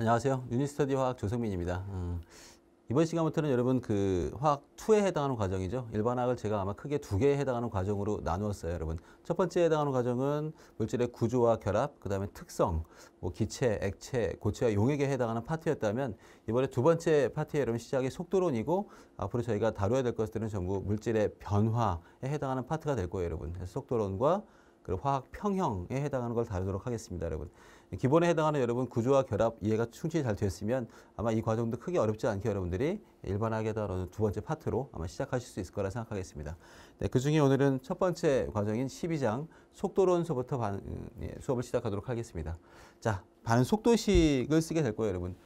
안녕하세요. 유니스터디 화학 조성민입니다. 이번 시간부터는 여러분 화학 2에 해당하는 과정이죠. 일반화학을 제가 아마 크게 두 개에 해당하는 과정으로 나누었어요, 여러분. 첫 번째에 해당하는 과정은 물질의 구조와 결합, 그 다음에 특성, 뭐 기체, 액체, 고체와 용액에 해당하는 파트였다면 이번에 두 번째 파트에 여러분 시작이 속도론이고 앞으로 저희가 다뤄야 될 것들은 전부 물질의 변화에 해당하는 파트가 될 거예요, 여러분. 그래서 속도론과 화학 평형에 해당하는 걸 다루도록 하겠습니다, 여러분. 기본에 해당하는 여러분 구조와 결합 이해가 충분히 잘 됐으면 아마 이 과정도 크게 어렵지 않게 여러분들이 일반화학에 해당하는 두 번째 파트로 아마 시작하실 수 있을 거라 생각하겠습니다. 네, 그중에 오늘은 첫 번째 과정인 12장 속도론서부터 수업을 시작하도록 하겠습니다. 자, 반응 속도식을 쓰게 될 거예요, 여러분.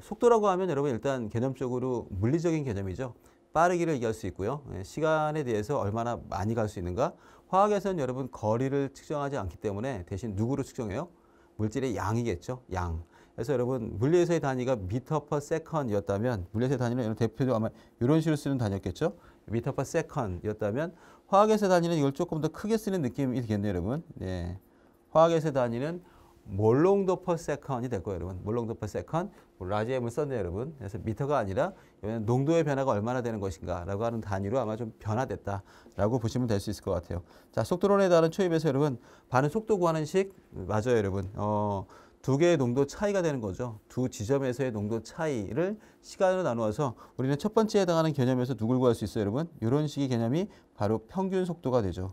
속도라고 하면 여러분 일단 개념적으로 물리적인 개념이죠. 빠르기를 얘기할 수 있고요. 시간에 대해서 얼마나 많이 갈 수 있는가. 화학에서는 여러분 거리를 측정하지 않기 때문에 대신 누구로 측정해요? 물질의 양이겠죠. 양. 그래서 여러분 물리에서의 단위가 미터 퍼 세컨이었다면 물리에서의 단위는 대표적으로 아마 이런 식으로 쓰는 단위였겠죠. 미터 퍼 세컨이었다면 화학에서의 단위는 이걸 조금 더 크게 쓰는 느낌이 되겠네요, 여러분. 네. 화학에서의 단위는 몰롱도 퍼 세컨이 될 거예요, 여러분. 몰롱도 퍼 세컨. 라지 M을 썼네요, 여러분. 그래서 미터가 아니라 농도의 변화가 얼마나 되는 것인가 라고 하는 단위로 아마 좀 변화됐다라고 보시면 될 수 있을 것 같아요. 자, 속도론에 따른 초입에서 여러분 반응 속도 구하는 식 맞아요, 여러분. 두 개의 농도 차이가 되는 거죠. 두 지점에서의 농도 차이를 시간으로 나누어서 우리는 첫 번째에 해당하는 개념에서 누굴 구할 수 있어요, 여러분? 이런 식의 개념이 바로 평균 속도가 되죠.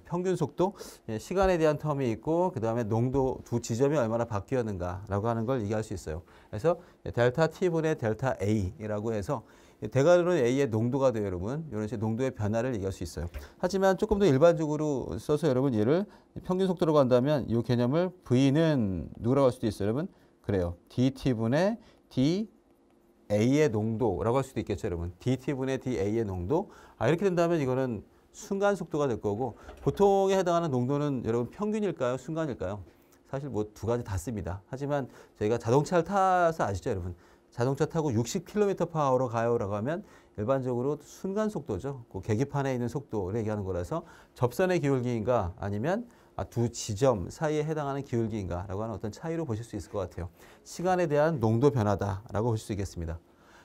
평균 속도, 시간에 대한 텀이 있고 그 다음에 농도 두 지점이 얼마나 바뀌었는가라고 하는 걸 얘기할 수 있어요. 그래서 델타 T분의 델타 A라고 해서 대괄호는 A의 농도가 돼요, 여러분. 이런 식의 농도의 변화를 얘기할 수 있어요. 하지만 조금 더 일반적으로 써서 여러분 얘를 평균 속도라고 한다면 이 개념을 V는 누구라고 할 수도 있어요, 여러분? 그래요. DT분의 DA의 농도라고 할 수도 있겠죠, 여러분. DT분의 DA의 농도. 이렇게 된다면 이거는 순간 속도가 될 거고 보통에 해당하는 농도는 여러분 평균일까요? 순간일까요? 사실 뭐 두 가지 다 씁니다. 하지만 저희가 자동차를 타서 아시죠, 여러분? 자동차 타고 60km/h로 가요라고 하면 일반적으로 순간 속도죠. 그 계기판에 있는 속도를 얘기하는 거라서 접선의 기울기인가 아니면 두 지점 사이에 해당하는 기울기인가라고 하는 어떤 차이로 보실 수 있을 것 같아요. 시간에 대한 농도 변화다라고 보실 수 있겠습니다.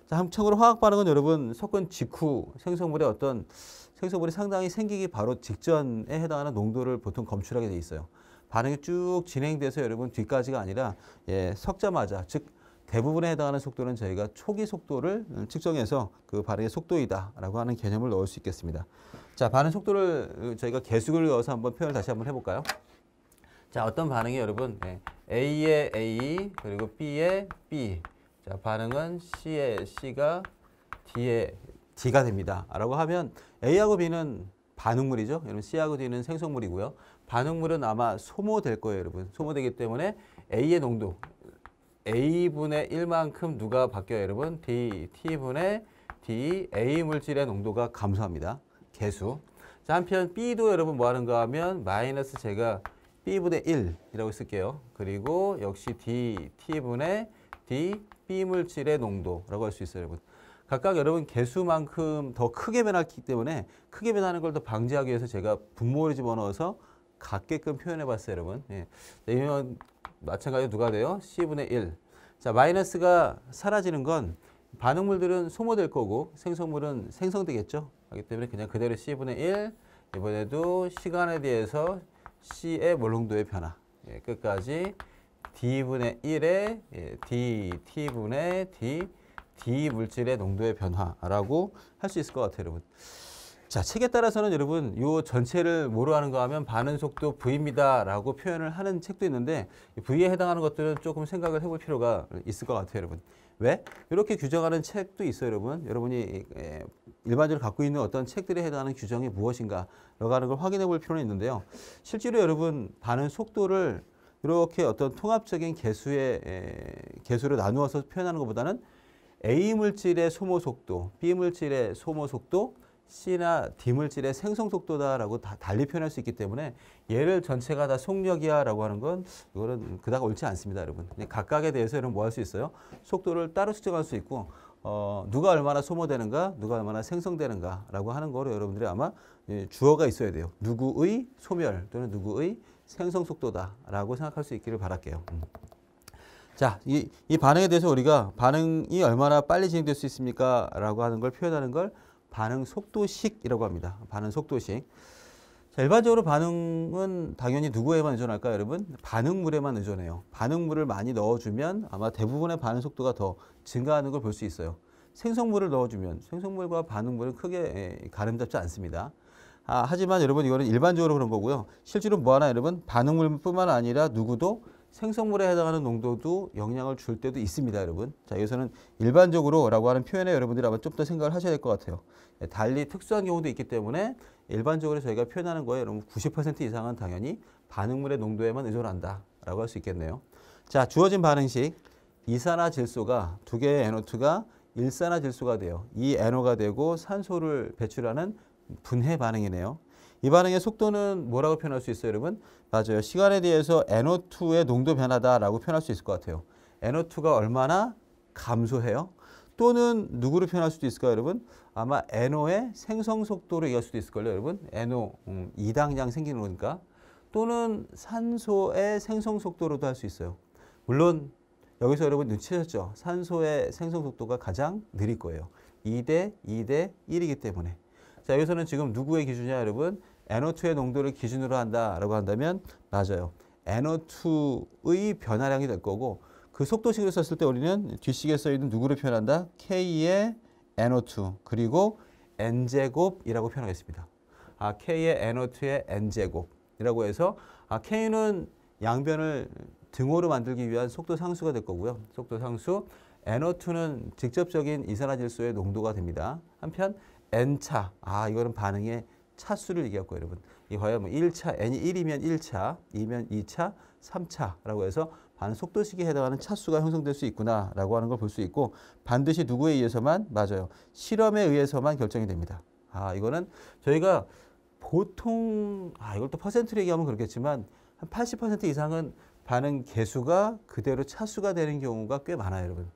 자, 참고로 화학 반응은 여러분 섞은 직후 생성물이 상당히 생기기 바로 직전에 해당하는 농도를 보통 검출하게 돼 있어요. 반응이 쭉 진행돼서 여러분 뒤까지가 아니라 섞자마자 즉 대부분에 해당하는 속도는 저희가 초기 속도를 측정해서 그 반응의 속도이다라고 하는 개념을 넣을 수 있겠습니다. 자, 반응 속도를 저희가 계수를 넣어서 한번 표현을 다시 한번 해볼까요? 자, 어떤 반응이 여러분 A의 A 그리고 B의 B. 자, 반응은 C의 C가 D의 D가 됩니다. 라고 하면 A하고 B는 반응물이죠. 여러분 C하고 D는 생성물이고요. 반응물은 아마 소모될 거예요, 여러분. 소모되기 때문에 A의 농도 A분의 1만큼 누가 바뀌어요, 여러분? T분의 D, A 물질의 농도가 감소합니다. 계수. 자, 한편 B도 여러분 뭐 하는가 하면 마이너스 제가 B분의 1이라고 쓸게요. 그리고 역시 T분의 D, B 물질의 농도라고 할 수 있어요, 여러분. 각각 여러분 개수만큼 더 크게 변하기 때문에 크게 변하는 걸 더 방지하기 위해서 제가 분모를 집어넣어서 같게끔 표현해 봤어요, 여러분. 이건 마찬가지로 누가 돼요? C분의 1. 자, 마이너스가 사라지는 건 반응물들은 소모될 거고 생성물은 생성되겠죠. 하기 때문에 그냥 그대로 C분의 1. 이번에도 시간에 대해서 C의 몰농도의 변화. 끝까지 D분의 1의 T분의 D 물질의 농도의 변화라고 할 수 있을 것 같아요, 여러분. 자, 책에 따라서는 여러분 이 전체를 뭐로 하는가 하면 반응 속도 V입니다 라고 표현을 하는 책도 있는데 V에 해당하는 것들은 조금 생각을 해볼 필요가 있을 것 같아요, 여러분. 왜? 이렇게 규정하는 책도 있어요, 여러분. 여러분이 일반적으로 갖고 있는 어떤 책들에 해당하는 규정이 무엇인가 라고 하는 걸 확인해 볼 필요는 있는데요. 실제로 여러분 반응 속도를 이렇게 어떤 통합적인 개수로 나누어서 표현하는 것보다는 A 물질의 소모 속도, B 물질의 소모 속도, C나 D 물질의 생성 속도다라고 다 달리 표현할 수 있기 때문에 얘를 전체가 다 속력이야라고 하는 건 이거는 그닥 옳지 않습니다, 여러분. 각각에 대해서 여러분 뭐 할 수 있어요? 속도를 따로 측정할 수 있고 누가 얼마나 소모되는가, 누가 얼마나 생성되는가라고 하는 거로 여러분들이 아마 주어가 있어야 돼요. 누구의 소멸 또는 누구의 생성 속도다라고 생각할 수 있기를 바랄게요. 자, 이 반응에 대해서 우리가 반응이 얼마나 빨리 진행될 수 있습니까? 라고 하는 걸 표현하는 걸 반응 속도식이라고 합니다. 반응 속도식. 자, 일반적으로 반응은 당연히 누구에만 의존할까요, 여러분? 반응물에만 의존해요. 반응물을 많이 넣어주면 아마 대부분의 반응 속도가 더 증가하는 걸 볼 수 있어요. 생성물을 넣어주면 생성물과 반응물은 크게 가름잡지 않습니다. 하지만 여러분 이거는 일반적으로 그런 거고요. 실제로 뭐하나 여러분? 반응물뿐만 아니라 누구도 생성물에 해당하는 농도도 영향을 줄 때도 있습니다, 여러분. 자, 여기서는 일반적으로라고 하는 표현에 여러분들이 아마 좀 더 생각을 하셔야 될 것 같아요. 달리 특수한 경우도 있기 때문에 일반적으로 저희가 표현하는 거에 여러분 90% 이상은 당연히 반응물의 농도에만 의존한다라고 할 수 있겠네요. 자, 주어진 반응식 이산화질소가 두 개의 NO2가 일산화질소가 돼요. 이 NO가 되고 산소를 배출하는 분해 반응이네요. 이 반응의 속도는 뭐라고 표현할 수 있어요, 여러분? 맞아요. 시간에 대해서 NO2의 농도 변화다라고 표현할 수 있을 것 같아요. NO2가 얼마나 감소해요? 또는 누구로 표현할 수도 있을까요, 여러분? 아마 NO의 생성 속도로 얘기할 수도 있을걸요, 여러분? NO, 이당량 생기는 거니까. 또는 산소의 생성 속도로도 할 수 있어요. 물론 여기서 여러분 눈치채셨죠? 산소의 생성 속도가 가장 느릴 거예요. 2대 1이기 때문에. 자, 여기서는 지금 누구의 기준이냐, 여러분? NO2의 농도를 기준으로 한다라고 한다면 맞아요. NO2의 변화량이 될 거고 그 속도식을 썼을 때 우리는 뒷식에 써있는 누구를 표현한다? K의 NO2 그리고 N제곱이라고 표현하겠습니다. K의 NO2의 N제곱이라고 해서 K는 양변을 등호로 만들기 위한 속도 상수가 될 거고요. 속도 상수 NO2는 직접적인 이산화질소의 농도가 됩니다. 한편 N차, 이거는 반응의 차수를 얘기할 거예요, 여러분. 이 과연 뭐 1차, N이 1이면 1차, 2면 2차, 3차라고 해서 반응 속도식에 해당하는 차수가 형성될 수 있구나라고 하는 걸 볼 수 있고 반드시 누구에 의해서만 맞아요. 실험에 의해서만 결정이 됩니다. 이거는 저희가 보통 이걸 또 퍼센트로 얘기하면 그렇겠지만 한 80% 이상은 반응 개수가 그대로 차수가 되는 경우가 꽤 많아요, 여러분.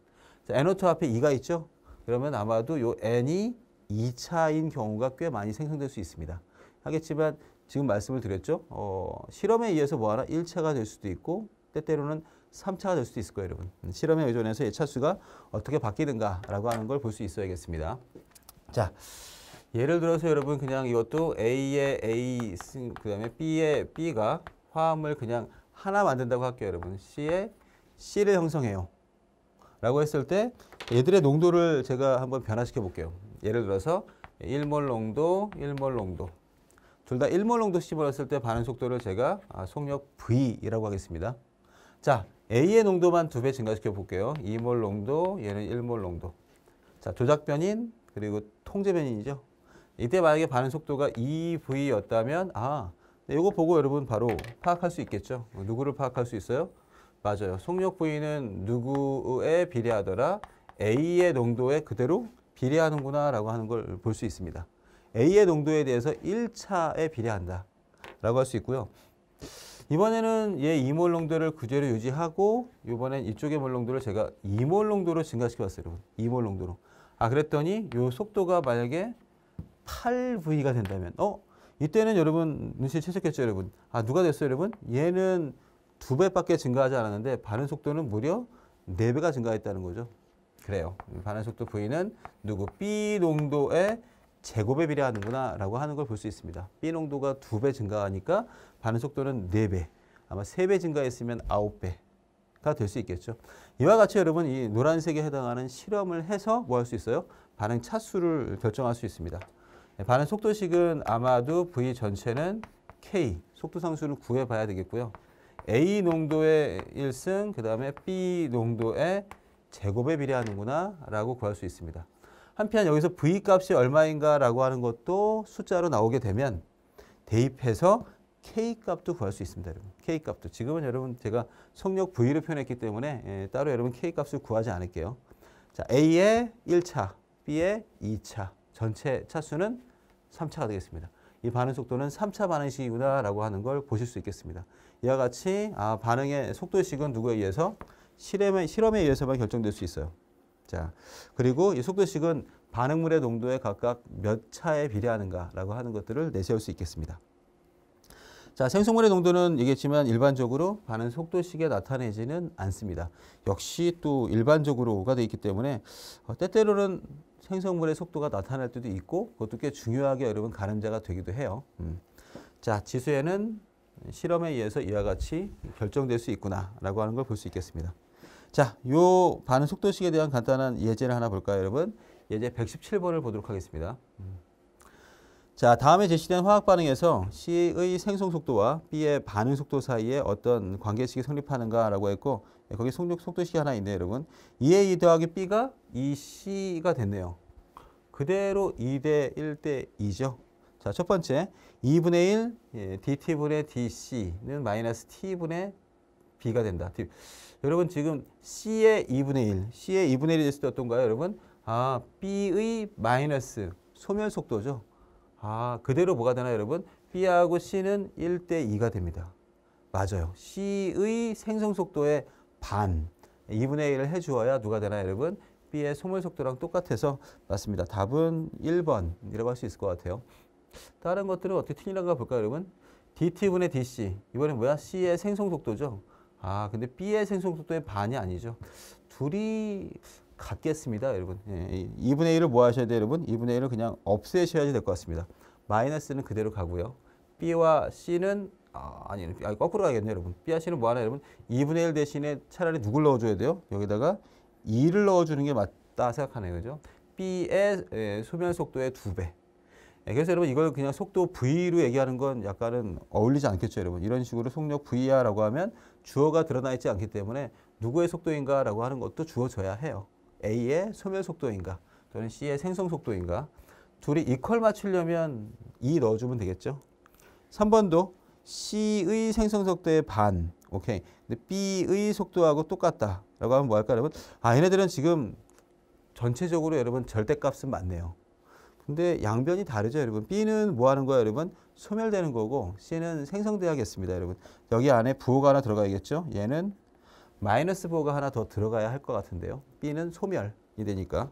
자, NO2 앞에 2가 있죠? 그러면 아마도 요 N이 2차인 경우가 꽤 많이 생성될 수 있습니다. 하겠지만 지금 말씀을 드렸죠. 실험에 의해서 뭐하나 1차가 될 수도 있고 때때로는 3차가 될 수도 있을 거예요, 여러분. 실험에 의존해서 이 차수가 어떻게 바뀌는가라고 하는 걸 볼 수 있어야겠습니다. 자, 예를 들어서 여러분 그냥 이것도 A의 A, 그 다음에 B의 B가 화합을 그냥 하나 만든다고 할게요, 여러분. C의 C를 형성해요. 라고 했을 때 얘들의 농도를 제가 한번 변화시켜 볼게요. 예를 들어서 1몰 농도, 1몰 농도. 둘 다 1몰 농도씩 집어넣었을 때 반응 속도를 제가 속력 V라고 하겠습니다. 자, A의 농도만 2배 증가시켜 볼게요. 2몰 농도, 얘는 1몰 농도. 자, 조작 변인 그리고 통제 변인이죠. 이때 만약에 반응 속도가 2V였다면 이거 보고 여러분 바로 파악할 수 있겠죠. 누구를 파악할 수 있어요? 맞아요. 속력 V는 누구에 비례하더라? A의 농도에 그대로 비례하는구나 라고 하는 걸 볼 수 있습니다. A의 농도에 대해서 1차에 비례한다 라고 할 수 있고요. 이번에는 얘 2몰 농도를 그대로 유지하고 이번엔 이쪽의 몰 농도를 제가 2몰 농도로 증가시켜 봤어요, 여러분. 2몰 농도로. 그랬더니 요 속도가 만약에 8V가 된다면 이때는 여러분 눈치채셨겠죠, 여러분. 누가 됐어요, 여러분? 얘는 2배밖에 증가하지 않았는데 반응 속도는 무려 4배가 증가했다는 거죠. 그래요. 반응 속도 V는 누구? B 농도의 제곱에 비례하는구나 라고 하는 걸 볼 수 있습니다. B 농도가 2배 증가하니까 반응 속도는 4배, 아마 3배 증가했으면 9배가 될 수 있겠죠. 이와 같이 여러분 이 노란색에 해당하는 실험을 해서 뭐 할 수 있어요? 반응 차수를 결정할 수 있습니다. 반응 속도식은 아마도 V 전체는 K, 속도 상수를 구해봐야 되겠고요. A 농도의 1승, 그 다음에 B 농도의 제곱에 비례하는구나 라고 구할 수 있습니다. 한편 여기서 V 값이 얼마인가 라고 하는 것도 숫자로 나오게 되면 대입해서 K 값도 구할 수 있습니다, 여러분. K 값도. 지금은 여러분 제가 속력 V로 표현했기 때문에 따로 여러분 K 값을 구하지 않을게요. 자, A의 1차, B의 2차, 전체 차수는 3차가 되겠습니다. 이 반응 속도는 3차 반응식이구나 라고 하는 걸 보실 수 있겠습니다. 이와 같이 반응의 속도식은 누구에 의해서? 실험에 의해서만 결정될 수 있어요. 자, 그리고 이 속도식은 반응물의 농도에 각각 몇 차에 비례하는가 라고 하는 것들을 내세울 수 있겠습니다. 자, 생성물의 농도는 얘기했지만 일반적으로 반응 속도식에 나타내지는 않습니다. 역시 또 일반적으로가 되어 있기 때문에 때때로는 생성물의 속도가 나타날 때도 있고 그것도 꽤 중요하게 여러분 가늠자가 되기도 해요. 자, 지수에는 실험에 의해서 이와 같이 결정될 수 있구나라고 하는 걸 볼 수 있겠습니다. 자, 요 반응 속도식에 대한 간단한 예제를 하나 볼까요, 여러분? 예제 117번을 보도록 하겠습니다. 자, 다음에 제시된 화학 반응에서 C의 생성 속도와 B의 반응 속도 사이에 어떤 관계식이 성립하는가라고 했고, 거기 속도식이 하나 있네요, 여러분. 2의 2 더하기 B가 2C가 됐네요. 그대로 2대 1대 2죠. 자, 첫 번째 2분의 1 dt분의 dc는 마이너스 t분의 b가 된다. 여러분 지금 C의 2분의 1, C의 2분의 1이 됐을 때 어떤가요, 여러분? 아, B의 마이너스 소멸 속도죠. 아, 그대로 뭐가 되나요, 여러분? B하고 C는 1대 2가 됩니다. 맞아요. C의 생성 속도의 반, 2분의 1을 해주어야 누가 되나요, 여러분? B의 소멸 속도랑 똑같아서 맞습니다. 답은 1번이라고 할 수 있을 것 같아요. 다른 것들은 어떻게 틀리는가 볼까요, 여러분? dt분의 dc, 이번엔 뭐야? C의 생성 속도죠. 아, 근데 B의 생성 속도의 반이 아니죠. 둘이 같겠습니다, 여러분. 예, 2분의 1을 뭐 하셔야 돼요, 여러분? 2분의 1을 그냥 없애셔야 될 것 같습니다. 마이너스는 그대로 가고요. B와 C는 거꾸로 가겠네요, 여러분. B와 C는 뭐 하나, 여러분? 2분의 1 대신에 차라리 누굴 넣어줘야 돼요? 여기다가 2를 넣어주는 게 맞다 생각하네요, 그죠? B의 소멸 속도의 2배. 그래서 여러분 이걸 그냥 속도 V로 얘기하는 건 약간은 어울리지 않겠죠, 여러분. 이런 식으로 속력 V야라고 하면 주어가 드러나 있지 않기 때문에 누구의 속도인가라고 하는 것도 주어져야 해요. A의 소멸 속도인가 또는 C의 생성 속도인가. 둘이 이퀄 맞추려면 2 넣어주면 되겠죠. 3번도 C의 생성 속도의 반. 오케이. 근데 B의 속도하고 똑같다라고 하면 뭐 할까, 여러분? 아, 얘네들은 지금 전체적으로 여러분 절대값은 맞네요. 근데 양변이 다르죠, 여러분. B는 뭐 하는 거야, 여러분? 소멸되는 거고 C는 생성돼야겠습니다, 여러분. 여기 안에 부호가 하나 들어가야겠죠? 얘는 마이너스 부호가 하나 더 들어가야 할 것 같은데요. B는 소멸이 되니까.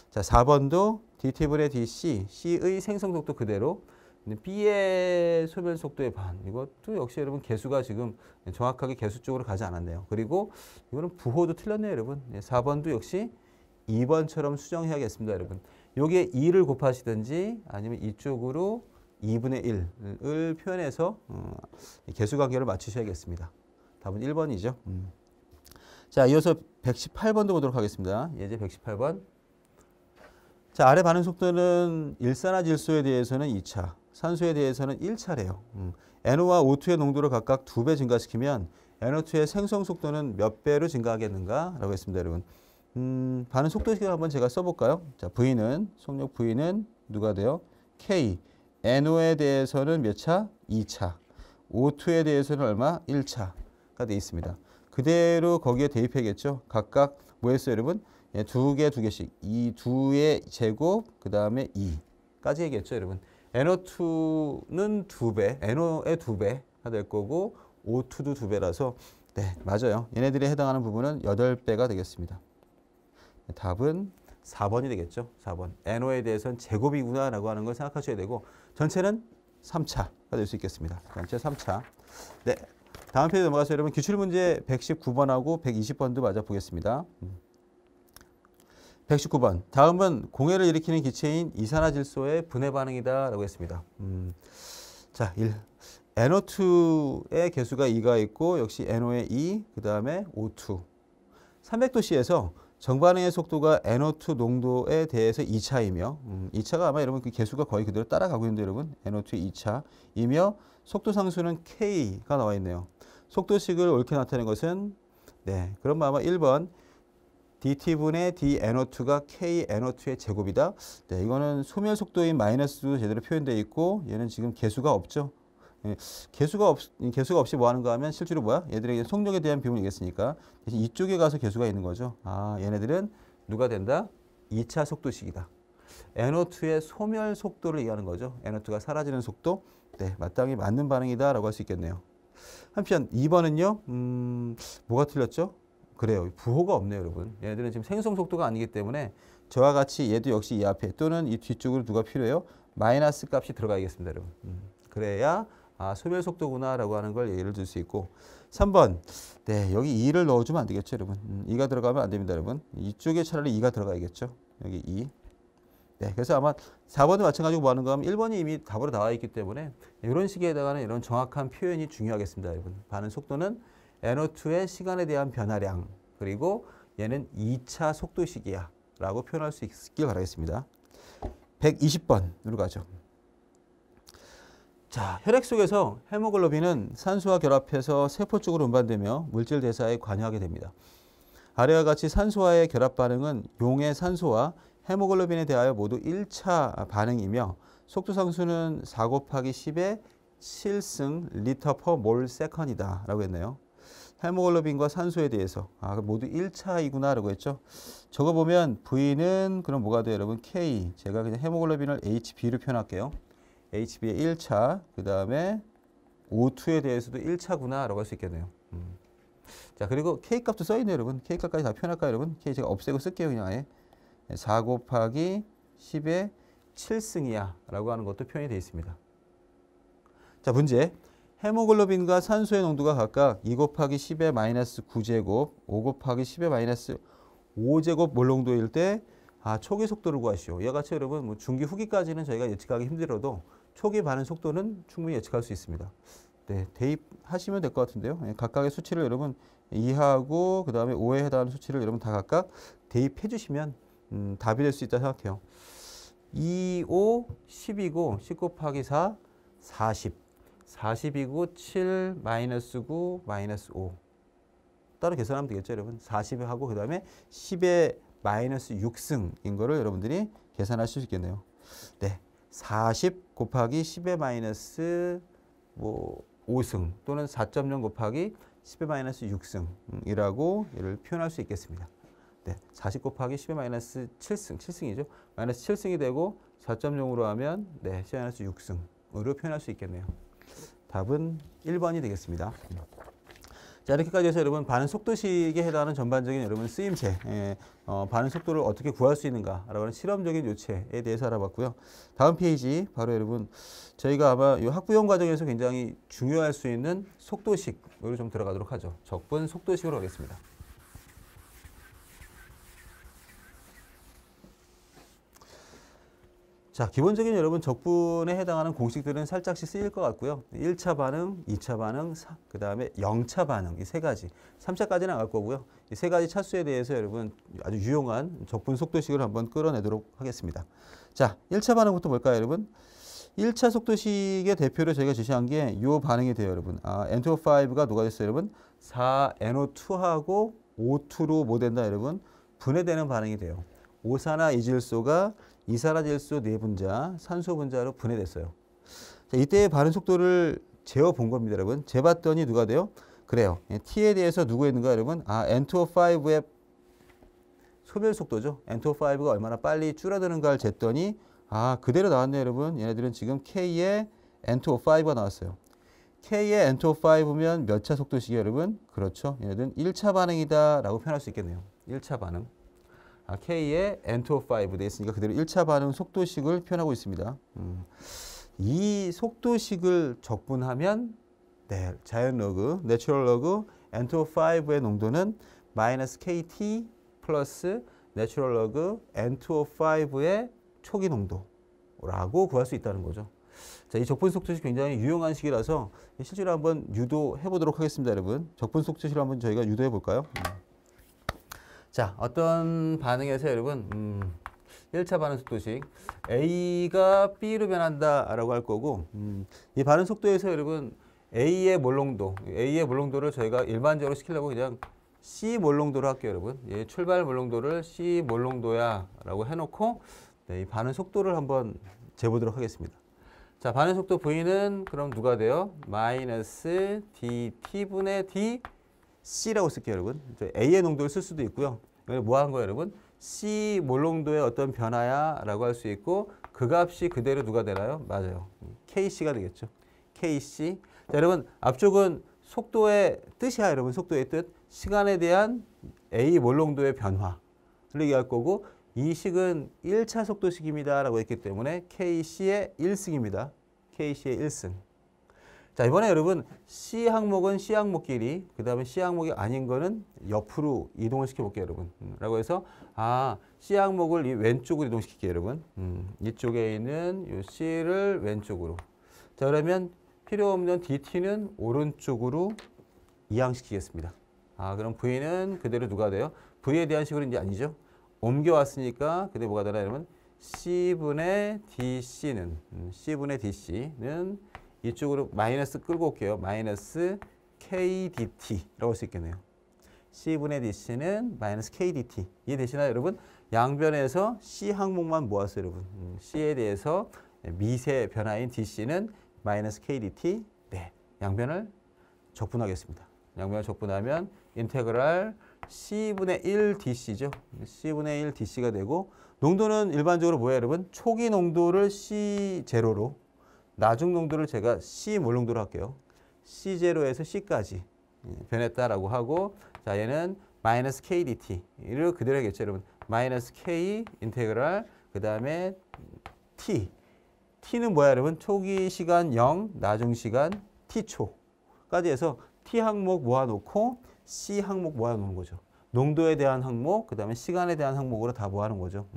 자, 4번도 dt분의 dc, C의 생성 속도 그대로. 근데 B의 소멸 속도의 반. 이것도 역시 여러분 개수가 지금 정확하게 개수 쪽으로 가지 않았네요. 그리고 이거는 부호도 틀렸네요, 여러분. 4번도 역시 2번처럼 수정해야겠습니다, 여러분. 여기에 2를 곱하시든지 아니면 이쪽으로 2분의 1을 표현해서 개수 관계를 맞추셔야겠습니다. 답은 1번이죠. 자, 이어서 118번도 보도록 하겠습니다. 예제 118번. 자, 아래 반응 속도는 일산화질소에 대해서는 2차, 산소에 대해서는 1차래요. NO와 O2의 농도를 각각 2배 증가시키면 NO2의 생성 속도는 몇 배로 증가하겠는가? 라고 했습니다, 여러분. 반응 속도식을 한번 제가 써볼까요? 자, V는, 속력 V는 누가 돼요? K. NO에 대해서는 몇 차? 2차. O2에 대해서는 얼마? 1차가 되어 있습니다. 그대로 거기에 대입해야겠죠? 각각 뭐 했어요, 여러분? 예, 두 개씩. 이 두의 제곱, 그 다음에 2까지 해야겠죠, 여러분? NO2는 2배, NO의 2배가 될 거고, O2도 2배라서, 네, 맞아요. 얘네들이 해당하는 부분은 8배가 되겠습니다. 답은 4번이 되겠죠. 4번. NO에 대해서는 제곱이구나 라고 하는 걸 생각하셔야 되고 전체는 3차가 될 수 있겠습니다. 전체 3차. 네, 다음 페이지 넘어가서 여러분 기출문제 119번하고 120번도 맞아 보겠습니다. 119번. 다음은 공해를 일으키는 기체인 이산화질소의 분해 반응이다 라고 했습니다. 자, 1. NO2의 개수가 2가 있고 역시 NO의 2, 그 다음에 O2. 300도씨에서 정반응의 속도가 NO2 농도에 대해서 2차이며 2차가 아마 여러분 그 개수가 거의 그대로 따라가고 있는데 여러분 NO2 2차이며 속도 상수는 K가 나와 있네요. 속도식을 옳게 나타낸 것은 네, 그럼 아마 1번 dt분의 dNO2가 KNO2의 제곱이다. 네, 이거는 소멸 속도인 마이너스도 제대로 표현되어 있고 얘는 지금 개수가 없죠. 예, 개수가 없이 뭐 하는가 하면 실제로 뭐야? 얘들에게 속력에 대한 비용을 이겼으니까 대신 이쪽에 가서 개수가 있는 거죠. 아, 얘네들은 누가 된다? 2차 속도식이다. NO2의 소멸 속도를 얘기하는 거죠. NO2가 사라지는 속도. 네, 마땅히 맞는 반응이다 라고 할 수 있겠네요. 한편 2번은요. 뭐가 틀렸죠? 그래요. 부호가 없네요, 여러분. 얘네들은 지금 생성 속도가 아니기 때문에 저와 같이 얘도 역시 이 앞에 또는 이 뒤쪽으로 누가 필요해요? 마이너스 값이 들어가야겠습니다, 여러분. 그래야 아, 소멸 속도구나라고 하는 걸 예를 들 수 있고 3번 네, 여기 2를 넣어주면 안 되겠죠, 여러분. 2가 들어가면 안 됩니다, 여러분. 이쪽에 차라리 2가 들어가야겠죠. 여기 2. 네, 그래서 아마 4번도 마찬가지고 뭐 하는 거 하면 1번이 이미 답으로 나와 있기 때문에 이런 식에 해당하는 이런 정확한 표현이 중요하겠습니다, 여러분. 반응 속도는 NO2의 시간에 대한 변화량 그리고 얘는 2차 속도식이야 라고 표현할 수 있길 바라겠습니다. 120번으로 가죠. 자, 혈액 속에서 헤모글로빈은 산소와 결합해서 세포 쪽으로 운반되며 물질 대사에 관여하게 됩니다. 아래와 같이 산소와의 결합 반응은 용의 산소와 헤모글로빈에 대하여 모두 1차 반응이며 속도 상수는 4 곱하기 10의 7승 리터 퍼 몰 세컨이다 라고 했네요. 헤모글로빈과 산소에 대해서 모두 1차이구나 라고 했죠. 저거 보면 V는 그럼 뭐가 돼요, 여러분? K. 제가 그냥 헤모글로빈을 HB로 표현할게요. HB의 1차, 그 다음에 O2에 대해서도 1차구나 라고 할 수 있겠네요. 자, 그리고 K 값도 써있네요, 여러분. K 값까지 다 표현할까요, 여러분? K 제가 없애고 쓸게요, 그냥 아예. 4 곱하기 10의 7승이야 라고 하는 것도 표현이 되어 있습니다. 자, 문제. 헤모글로빈과 산소의 농도가 각각 2 곱하기 10의 마이너스 9제곱, 5 곱하기 10의 마이너스 5제곱 몰 농도일 때 초기 속도를 구하시오. 이와 같이 여러분 뭐 중기 후기까지는 저희가 예측하기 힘들어도 초기 반응 속도는 충분히 예측할 수 있습니다. 네, 대입하시면 될 것 같은데요. 각각의 수치를 여러분 2하고 그 다음에 5에 해당하는 수치를 여러분 다 각각 대입해 주시면 답이 될 수 있다 생각해요. 2, 5, 10이고 10 곱하기 4, 40. 40이고 7, 마이너스 9, 마이너스 5. 따로 계산하면 되겠죠, 여러분. 40에 하고 그 다음에 10에 마이너스 6승인 거를 여러분들이 계산하실 수 있겠네요. 네, 40 곱하기 10의 마이너스 5승 또는 4.0 곱하기 10의 마이너스 6승이라고 얘를 표현할 수 있겠습니다. 네, 40 곱하기 10의 마이너스 7승, 7승이죠. 마이너스 7승이 되고 4.0으로 하면 네, 10의 마이너스 6승으로 표현할 수 있겠네요. 답은 1번이 되겠습니다. 자, 이렇게까지 해서 여러분 반응 속도식에 해당하는 전반적인 여러분 쓰임새, 반응 속도를 어떻게 구할 수 있는가라고 하는 실험적인 요체에 대해서 알아봤고요. 다음 페이지 바로 여러분 저희가 아마 이 학부형 과정에서 굉장히 중요할 수 있는 속도식으로 좀 들어가도록 하죠. 적분 속도식으로 하겠습니다. 자, 기본적인 여러분 적분에 해당하는 공식들은 살짝씩 쓰일 것 같고요. 1차 반응, 2차 반응, 그 다음에 0차 반응 이 세 가지. 3차까지는 안 갈 거고요. 이 세 가지 차수에 대해서 여러분 아주 유용한 적분 속도식을 한번 끌어내도록 하겠습니다. 자, 1차 반응부터 볼까요, 여러분? 1차 속도식의 대표로 저희가 제시한 게 이 반응이 돼요, 여러분. N2O5가 누가 됐어요, 여러분? 4NO2하고 O2로 뭐 된다, 여러분? 분해되는 반응이 돼요. 오산화 이질소가 이산화질소 내분자, 산소 분자로 분해됐어요. 자, 이때의 반응 속도를 재어 본 겁니다, 여러분. 재봤더니 누가 돼요? 그래요. T에 대해서 누구 있는가, 여러분? N2O5의 소멸 속도죠. N2O5가 얼마나 빨리 줄어드는가를 쟀더니 그대로 나왔네요, 여러분. 얘네들은 지금 K의 N2O5가 나왔어요. K의 N2O5면 몇 차 속도식이에요, 여러분? 그렇죠. 얘네들은 1차 반응이다 라고 표현할 수 있겠네요. 1차 반응. K의 N2O5 돼 있으니까 그대로 1차 반응 속도식을 표현하고 있습니다. 이 속도식을 적분하면 네, 자연 로그, 내추럴 로그 N2O5의 농도는 마이너스 KT 플러스 내추럴 로그 N2O5의 초기 농도라고 구할 수 있다는 거죠. 자, 이 적분 속도식 굉장히 유용한 식이라서 실제로 한번 유도해 보도록 하겠습니다, 여러분. 적분 속도식을 한번 저희가 유도해 볼까요? 자, 어떤 반응에서 여러분 1차 반응 속도식 A가 B로 변한다라고 할 거고 이 반응 속도에서 여러분 A의 몰농도를 저희가 일반적으로 시키려고 그냥 C 몰농도로 할게요, 여러분. 예, 출발 몰농도를 C 몰농도야 라고 해놓고 네, 이 반응 속도를 한번 재보도록 하겠습니다. 자, 반응 속도 V는 그럼 누가 돼요? 마이너스 DT분의 D C라고 쓸게요, 여러분. A의 농도를 쓸 수도 있고요. 뭐 한 거예요, 여러분? C 몰농도의 어떤 변화야 라고 할 수 있고 그 값이 그대로 누가 되나요? 맞아요. KC가 되겠죠. KC. 자, 여러분 앞쪽은 속도의 뜻이야, 여러분. 속도의 뜻. 시간에 대한 A 몰농도의 변화를 얘기할 거고 이 식은 1차 속도식입니다 라고 했기 때문에 KC의 1승입니다. KC의 1승. 자, 이번에 여러분 C 항목은 C 항목끼리, 그 다음에 C 항목이 아닌 거는 옆으로 이동을 시켜볼게요, 여러분. 라고 해서 C 항목을 이 왼쪽으로 이동시킬게요, 여러분. 이쪽에 있는 이 C를 왼쪽으로. 자, 그러면 필요 없는 DT는 오른쪽으로 이항시키겠습니다. 그럼 V는 그대로 누가 돼요? V에 대한 식으로 이제 아니죠. 옮겨왔으니까 그대로 뭐가 되나 여러분? C분의 DC는 이쪽으로 마이너스 끌고 올게요. 마이너스 KDT라고 할 수 있겠네요. C분의 DC는 마이너스 KDT. 이해되시나요, 여러분? 양변에서 C 항목만 모았어요, 여러분. C에 대해서 미세 변화인 DC는 마이너스 KDT. 네, 양변을 적분하겠습니다. 양변을 적분하면 인테그랄 C분의 1 DC죠. C분의 1 DC가 되고 농도는 일반적으로 뭐예요, 여러분? 초기 농도를 C0로 나중 농도를 제가 C몰 농도로 할게요. C0에서 C까지 변했다라고 하고 자 얘는 마이너스 KDT를 그대로 하겠죠, 여러분. 마이너스 K 인테그랄 그 다음에 T. T는 뭐야, 여러분? 초기 시간 0, 나중 시간 T초까지 해서 T 항목 모아놓고 C 항목 모아놓는 거죠. 농도에 대한 항목, 그 다음에 시간에 대한 항목으로 다 모아놓은 거죠.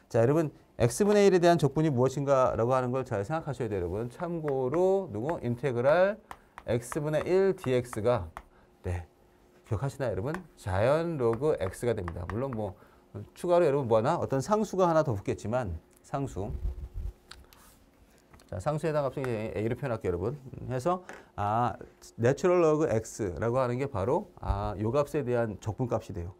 자, 여러분 x분의 1에 대한 적분이 무엇인가 라고 하는 걸 잘 생각하셔야 돼요, 여러분. 참고로 누구? 인테그랄 x분의 1 dx가 네, 기억하시나요, 여러분? 자연 로그 x가 됩니다. 물론 뭐 추가로 여러분 뭐하나? 어떤 상수가 하나 더 붙겠지만 상수. 자, 상수에 해당 값을 a로 표현할게요, 여러분. 해서 내추럴 로그 x라고 하는 게 바로 요 값에 대한 적분값이 돼요.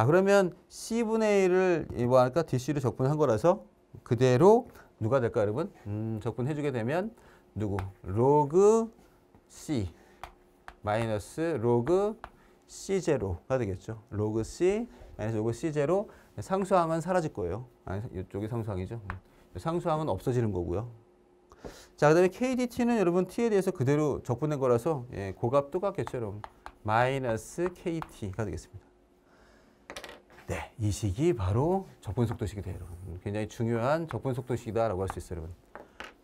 그러면 C분의 1을 뭐 할까? DC로 적분한 거라서 그대로 누가 될까, 여러분? 적분해주게 되면 누구? 로그 C 마이너스 로그 C0가 되겠죠. 로그 C 마이너스 로그 C0. 상수항은 사라질 거예요. 이쪽이 상수항이죠. 상수항은 없어지는 거고요. 자, 그 다음에 KDT는 여러분 T에 대해서 그대로 적분된 거라서 고값 똑같겠죠, 여러분. 마이너스 KT가 되겠습니다. 네, 이 식이 바로 적분 속도식이 돼요, 여러분. 굉장히 중요한 적분 속도식이다라고 할 수 있어요, 여러분.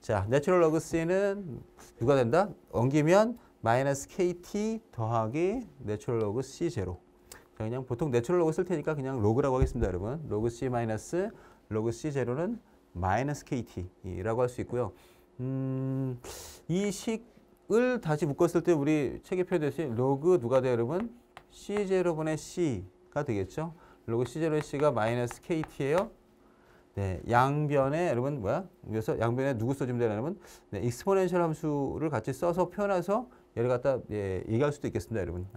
자, 내추럴 로그 C는 누가 된다? 옮기면 마이너스 KT 더하기 내추럴 로그 C0. 자, 그냥 보통 내추럴 로그 쓸 테니까 그냥 로그라고 하겠습니다, 여러분. 로그 C 마이너스 로그 C0는 마이너스 KT라고 할 수 있고요. 이 식을 다시 묶었을 때 우리 책에 표현됐듯이 로그 누가 돼요, 여러분? C0분의 C가 되겠죠. 로그 C0의 C가 마이너스 KT예요. 네, 양변에 여러분 뭐야? 그래서 양변에 누구 써주면 되나, 여러분? 네, 익스포넨셜 함수를 같이 써서 표현해서 얘를 갖다 얘기할 수도 있겠습니다, 여러분.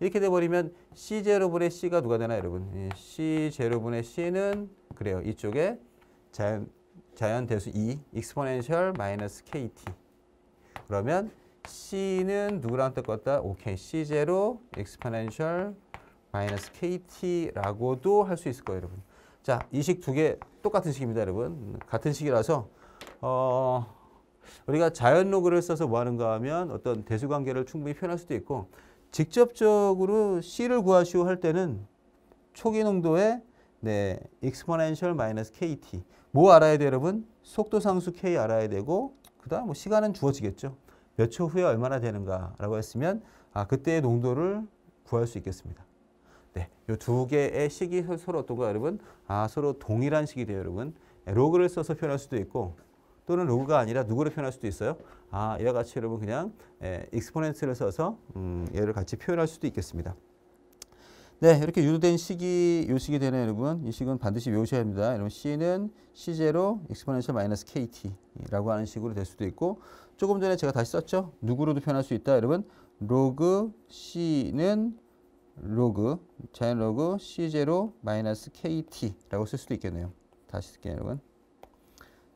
이렇게 돼버리면 C0분의 C가 누가 되나, 여러분? C0분의 C는 그래요. 이쪽에 자연 대수 2, 익스포넨셜 마이너스 KT. 그러면 C는 누구랑 똑같다? 오케이, C0 익스포넨셜 마이너스 KT라고도 할 수 있을 거예요, 여러분. 자, 이 식 두 개 똑같은 식입니다, 여러분. 같은 식이라서 우리가 자연 로그를 써서 뭐 하는가 하면 어떤 대수관계를 충분히 표현할 수도 있고 직접적으로 C를 구하시오 할 때는 초기 농도에 익스포넨셜 마이너스 KT. 뭐 알아야 돼요, 여러분? 속도 상수 K 알아야 되고 그 다음 뭐 시간은 주어지겠죠. 몇 초 후에 얼마나 되는가라고 했으면 그때의 농도를 구할 수 있겠습니다. 네, 이 두 개의 식이 서로 어떤가, 여러분? 서로 동일한 식이 돼요, 여러분. 로그를 써서 표현할 수도 있고 또는 로그가 아니라 누구를 표현할 수도 있어요. 이와 같이 여러분 그냥 익스포넨트를 써서 얘를 같이 표현할 수도 있겠습니다. 네, 이렇게 유도된 식이 요 식이 되네요, 여러분. 이 식은 반드시 외우셔야 합니다. 여러분 C는 C0 익스포넨셜 마이너스 KT라고 하는 식으로 될 수도 있고 조금 전에 제가 다시 썼죠. 누구로도 표현할 수 있다, 여러분. 로그 C는 로그 자연 로그 C0 마이너스 KT라고 쓸 수도 있겠네요. 다시 쓸게요, 여러분.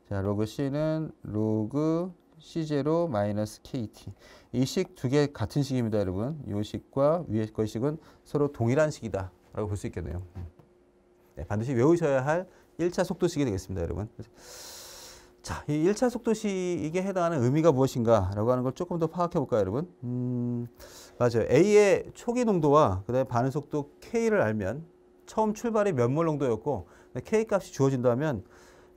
자, 로그 C는 로그 C0 마이너스 KT. 이 식 두 개 같은 식입니다, 여러분. 이 식과 위의 거 식은 서로 동일한 식이다 라고 볼 수 있겠네요. 네, 반드시 외우셔야 할 1차 속도식이 되겠습니다, 여러분. 자, 이 1차 속도식에 해당하는 의미가 무엇인가 라고 하는 걸 조금 더 파악해 볼까요, 여러분? 맞아요. A의 초기 농도와 그 다음에 반응 속도 K를 알면 처음 출발이 몇 몰 농도였고 K 값이 주어진다면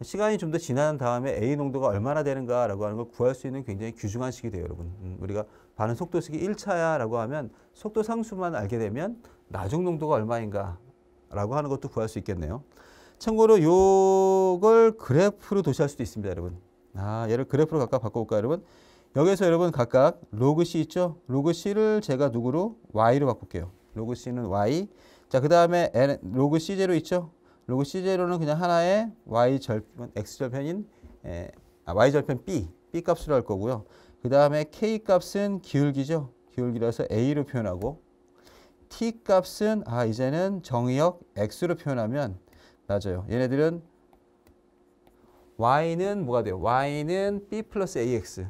시간이 좀 더 지난 다음에 A 농도가 얼마나 되는가라고 하는 걸 구할 수 있는 굉장히 귀중한 식이 돼요, 여러분. 우리가 반응 속도식이 1차야라고 하면 속도 상수만 알게 되면 나중 농도가 얼마인가라고 하는 것도 구할 수 있겠네요. 참고로 요걸 그래프로 도시할 수도 있습니다, 여러분. 얘를 그래프로 각각 바꿔볼까요, 여러분? 여기서 여러분 각각 로그 C 있죠? 로그 C를 제가 누구로? Y로 바꿀게요. 로그 C는 Y. 자, 그 다음에 로그 C0 있죠? 로그 C0는 그냥 하나의 X절편인 Y절편 B 값으로 할 거고요. 그 다음에 K 값은 기울기죠? 기울기라서 A로 표현하고 T 값은 이제는 정의역 X로 표현하면 맞아요. 얘네들은 Y는 뭐가 돼요? Y는 B 플러스 AX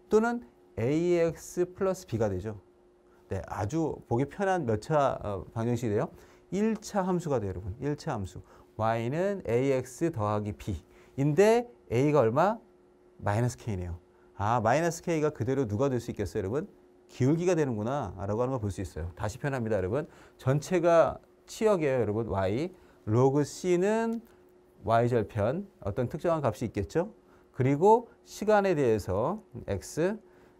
또는 AX 플러스 B가 되죠. 네, 아주 보기 편한 몇 차 방정식이 돼요? 1차 함수가 돼요, 여러분. 1차 함수. Y는 AX 더하기 B인데 A가 얼마? 마이너스 K네요. 마이너스 K가 그대로 누가 될 수 있겠어요, 여러분? 기울기가 되는구나 라고 하는 걸 볼 수 있어요. 다시 표현합니다, 여러분. 전체가 치역이에요, 여러분. Y. 로그 C는 Y절편 어떤 특정한 값이 있겠죠? 그리고 시간에 대해서 X,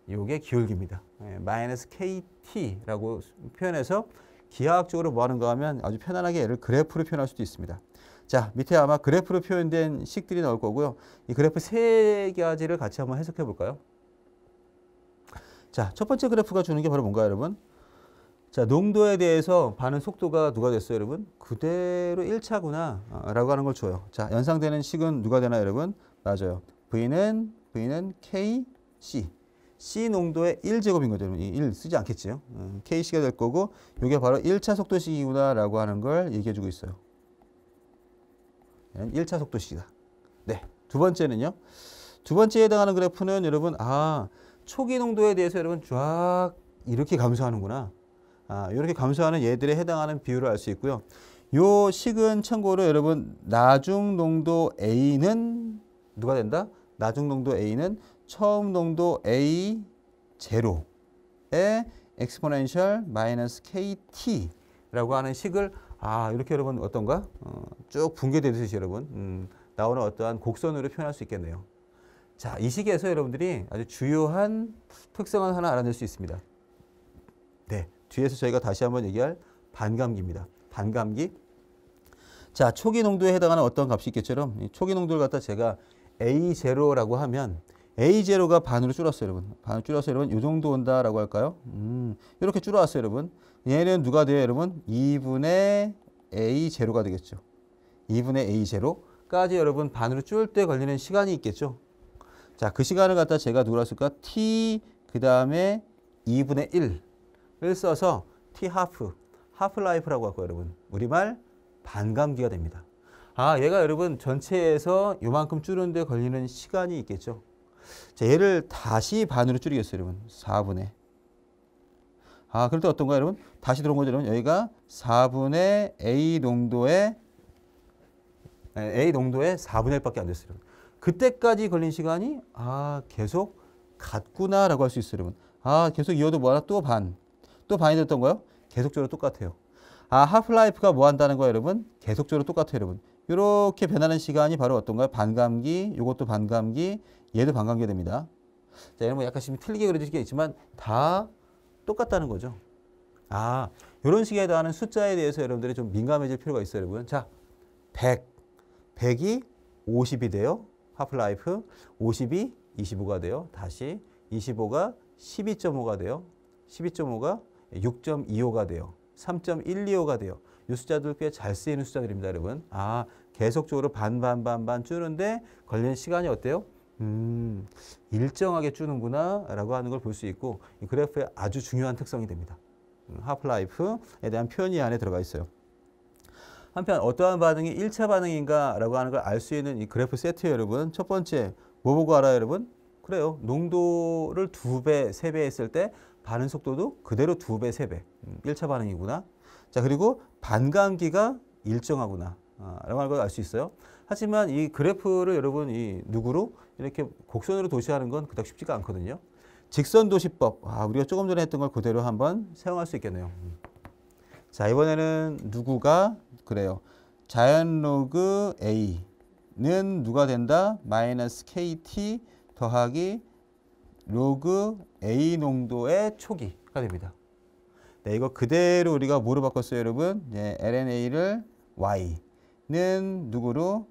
요게 기울기입니다. 마이너스 KT라고 표현해서 기하학적으로 뭐 하는가 하면 아주 편안하게 얘를 그래프로 표현할 수도 있습니다. 자, 밑에 아마 그래프로 표현된 식들이 나올 거고요. 이 그래프 세 가지를 같이 한번 해석해 볼까요? 자, 첫 번째 그래프가 주는 게 바로 뭔가요, 여러분? 자, 농도에 대해서 반응 속도가 누가 됐어요, 여러분? 그대로 1차구나 라고 하는 걸 줘요. 자, 연상되는 식은 누가 되나요, 여러분? 맞아요. V는 KC. C 농도의 1제곱인 거죠. 이 1 쓰지 않겠지요. KC가 될 거고 이게 바로 1차 속도식이구나 라고 하는 걸 얘기해 주고 있어요. 1차 속도식이다. 네, 두 번째는요. 두 번째에 해당하는 그래프는 여러분 초기 농도에 대해서 여러분 쫙 이렇게 감소하는구나. 이렇게 감소하는 얘들에 해당하는 비율을 알 수 있고요. 요 식은 참고로 여러분 나중 농도 A는 누가 된다? 나중 농도 A는 처음 농도 A 제로의 엑스포넨셜 마이너스 KT라고 하는 식을 이렇게 여러분 어떤가? 쭉 붕괴되듯이 여러분 나오는 어떠한 곡선으로 표현할 수 있겠네요. 자, 이 식에서 여러분들이 아주 주요한 특성을 하나 알아낼 수 있습니다. 네, 뒤에서 저희가 다시 한번 얘기할 반감기입니다. 반감기. 자, 초기 농도에 해당하는 어떤 값이 있겠죠? 이 초기 농도를 갖다 제가 A0라고 하면 A0가 반으로 줄었어요, 여러분. 반으로 줄어서 여러분 이 정도 온다라고 할까요? 이렇게 줄어왔어요, 여러분. 얘는 누가 돼요, 여러분? 2분의 A0가 되겠죠. 2분의 A0까지 여러분 반으로 줄 때 걸리는 시간이 있겠죠. 자, 그 시간을 갖다 제가 누구라 쓸까? T 그 다음에 2분의 1을 써서 T 하프 라이프라고 할 거예요, 여러분. 우리말 반감기가 됩니다. 얘가 여러분 전체에서 요만큼 줄는데 걸리는 시간이 있겠죠. 자, 얘를 다시 반으로 줄이겠어요, 여러분. 4분의. 그럴 때 어떤가요, 여러분? 다시 들어온 거죠, 여러분. 여기가 4분의 A 농도의 4분의 1밖에 안 됐어요, 여러분. 그때까지 걸린 시간이 계속 같구나라고 할 수 있어요, 여러분. 계속 이어도 뭐하나 또 반. 또 반이 됐던 거요? 계속적으로 똑같아요. 하프라이프가 뭐 한다는 거예요, 여러분? 계속적으로 똑같아요, 여러분. 이렇게 변하는 시간이 바로 어떤가요? 반감기, 이것도 반감기, 얘도 반감기가 됩니다. 자, 여러분 약간씩 틀리게 그려질 게 있지만 다 똑같다는 거죠. 이런 식에 해당하는 숫자에 대해서 여러분들이 좀 민감해질 필요가 있어요, 여러분. 자, 100이 50이 돼요. 하프라이프 50이 25가 돼요. 다시 25가 12.5가 돼요. 12.5가 6.25가 돼요. 3.125가 돼요. 이 숫자들 꽤 잘 쓰이는 숫자들입니다, 여러분. 계속적으로 반 줄는데 걸리는 시간이 어때요? 일정하게 줄는구나 라고 하는 걸 볼 수 있고 이 그래프의 아주 중요한 특성이 됩니다. 하프라이프에 대한 표현이 안에 들어가 있어요. 한편 어떠한 반응이 1차 반응인가 라고 하는 걸 알 수 있는 이 그래프 세트예요, 여러분. 첫 번째 뭐 보고 알아요, 여러분? 그래요. 농도를 2배, 3배 했을 때 반응 속도도 그대로 2배, 3배. 1차 반응이구나. 자, 그리고 반감기가 일정하구나 라고 하는 걸 알 수 있어요. 하지만 이 그래프를 여러분 이 누구로 이렇게 곡선으로 도시하는 건 그닥 쉽지가 않거든요. 직선 도시법. 우리가 조금 전에 했던 걸 그대로 한번 사용할 수 있겠네요. 자, 이번에는 누구가 그래요. 자연 로그 A A는 누가 된다? 마이너스 KT 더하기 로그 A 농도의 초기가 됩니다. 네, 이거 그대로 우리가 뭐로 바꿨어요, 여러분? 네, LNA를 Y는 누구로?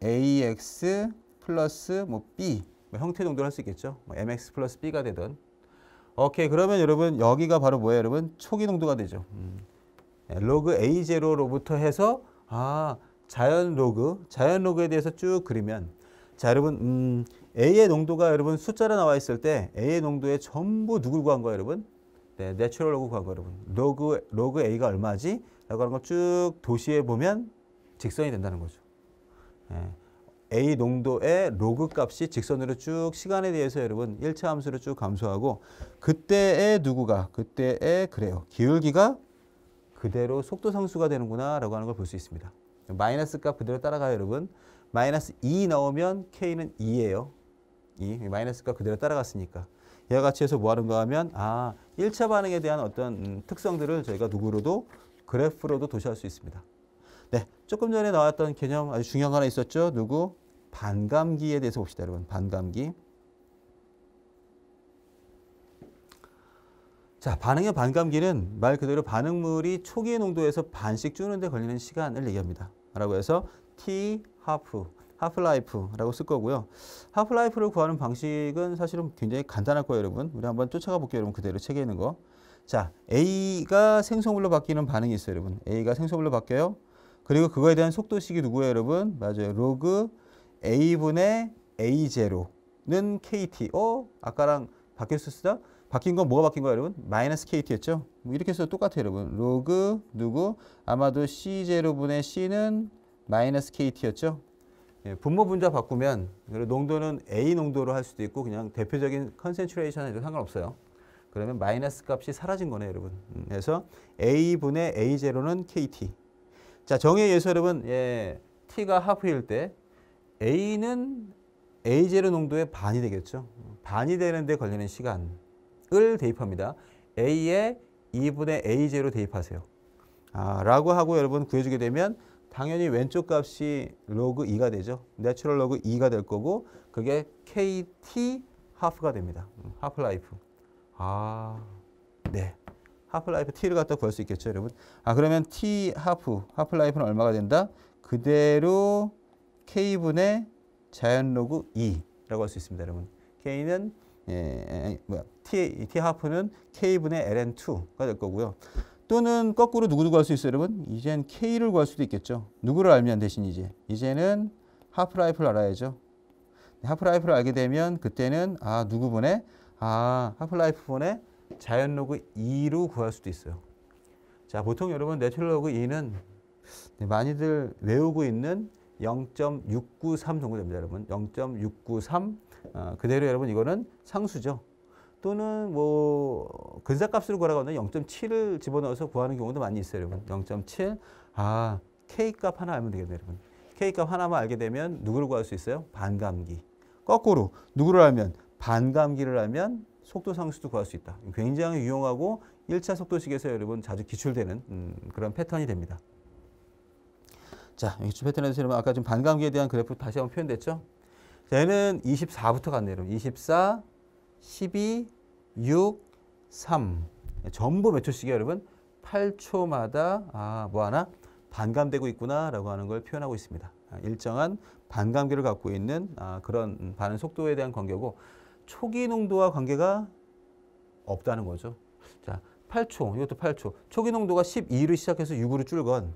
AX 플러스 뭐 B 형태 농도를 할 수 있겠죠. 뭐 MX 플러스 B가 되든. 오케이, 그러면 여러분 여기가 바로 뭐예요, 여러분? 초기 농도가 되죠. 로그 A0로부터 해서 자연 로그에 대해서 쭉 그리면 자, 여러분 A의 농도가 여러분 숫자로 나와 있을 때 A의 농도에 전부 누굴 구한 거예요, 여러분? 네, 내추럴 로그 구한 거예요, 여러분. 로그 A가 얼마지? 라고 하는 거 쭉 도시에 보면 직선이 된다는 거죠. 네. A 농도의 로그 값이 직선으로 쭉 시간에 대해서 여러분 1차 함수로 쭉 감소하고 그때의 누구가 그때의 그래요. 기울기가 그대로 속도 상수가 되는구나 라고 하는 걸 볼 수 있습니다. 마이너스 값 그대로 따라가요, 여러분. 마이너스 2 나오면 K는 2예요. 2. 마이너스 값 그대로 따라갔으니까. 이와 같이 해서 뭐 하는가 하면 1차 반응에 대한 어떤 특성들을 저희가 누구로도 그래프로도 도시할 수 있습니다. 네, 조금 전에 나왔던 개념 아주 중요한 거 하나 있었죠. 누구? 반감기에 대해서 봅시다, 여러분. 반감기. 자, 반응의 반감기는 말 그대로 반응물이 초기 농도에서 반씩 주는데 걸리는 시간을 얘기합니다. 라고 해서 T 하프라이프라고 쓸 거고요. 하프라이프를 구하는 방식은 사실은 굉장히 간단할 거예요, 여러분. 우리 한번 쫓아가 볼게요, 여러분. 그대로 책에 있는 거. 자, A가 생성물로 바뀌는 반응이 있어요, 여러분. A가 생성물로 바뀌어요. 그리고 그거에 대한 속도식이 누구예요, 여러분? 맞아요. 로그 A분의 A0는 KT. 아까랑 바뀌었었다? 바뀐 건 뭐가 바뀐 거예요, 여러분? 마이너스 KT였죠? 뭐 이렇게 해서 똑같아요, 여러분. 로그 누구? 아마도 C0분의 C는 마이너스 KT였죠? 예, 분모 분자 바꾸면 농도는 A 농도로 할 수도 있고 그냥 대표적인 컨센트레이션에도 상관없어요. 그러면 마이너스 값이 사라진 거네요, 여러분. 그래서 A분의 A0는 KT. 자, 정의에 의해서 여러분, T가 하프일 때 A는 A0 농도의 반이 되겠죠. 반이 되는데 걸리는 시간을 대입합니다. A에 2분의 A0 대입하세요. 라고 하고 여러분 구해주게 되면 당연히 왼쪽 값이 로그 2가 되죠. 내추럴 로그 2가 될 거고 그게 KT 하프가 됩니다. 하프라이프. 네. 하프라이프 T를 갖다 구할 수 있겠죠, 여러분. 그러면 T 하프라이프는 얼마가 된다? 그대로 K분의 자연 로그 2라고 할 수 있습니다, 여러분. K는 T 하프는 K분의 ln2가 될 거고요. 또는 거꾸로 누구를 구할 수 있어요, 여러분? 이젠 K를 구할 수도 있겠죠. 누구를 알면 대신 이제는 하프라이프를 알아야죠. 하프라이프를 알게 되면 그때는 누구분의 하프라이프분의 자연 로그 2로 구할 수도 있어요. 자, 보통 여러분 내추럴 로그 2는 많이들 외우고 있는 0.693 정도 됩니다, 여러분. 0.693 그대로 여러분 이거는 상수죠. 또는 뭐 근사값으로 구하라고 하면 0.7을 집어넣어서 구하는 경우도 많이 있어요, 여러분. 0.7 K값 하나 알면 되겠네요, 여러분. K값 하나만 알게 되면 누구를 구할 수 있어요? 반감기. 거꾸로 누구를 알면 반감기를 알면 속도 상수도 구할 수 있다. 굉장히 유용하고 1차 속도식에서 여러분 자주 기출되는 그런 패턴이 됩니다. 자, 기출 패턴에서 여러분 아까 좀 반감기에 대한 그래프 다시 한번 표현됐죠? 자, 얘는 24부터 갔네요, 여러분. 24, 12, 6, 3 전부 몇 초씩이에요, 여러분? 8초마다 뭐 하나? 반감되고 있구나 라고 하는 걸 표현하고 있습니다. 일정한 반감기를 갖고 있는 그런 반응 속도에 대한 관계고 초기 농도와 관계가 없다는 거죠. 자, 8초, 이것도 8초. 초기 농도가 12로 시작해서 6으로 줄건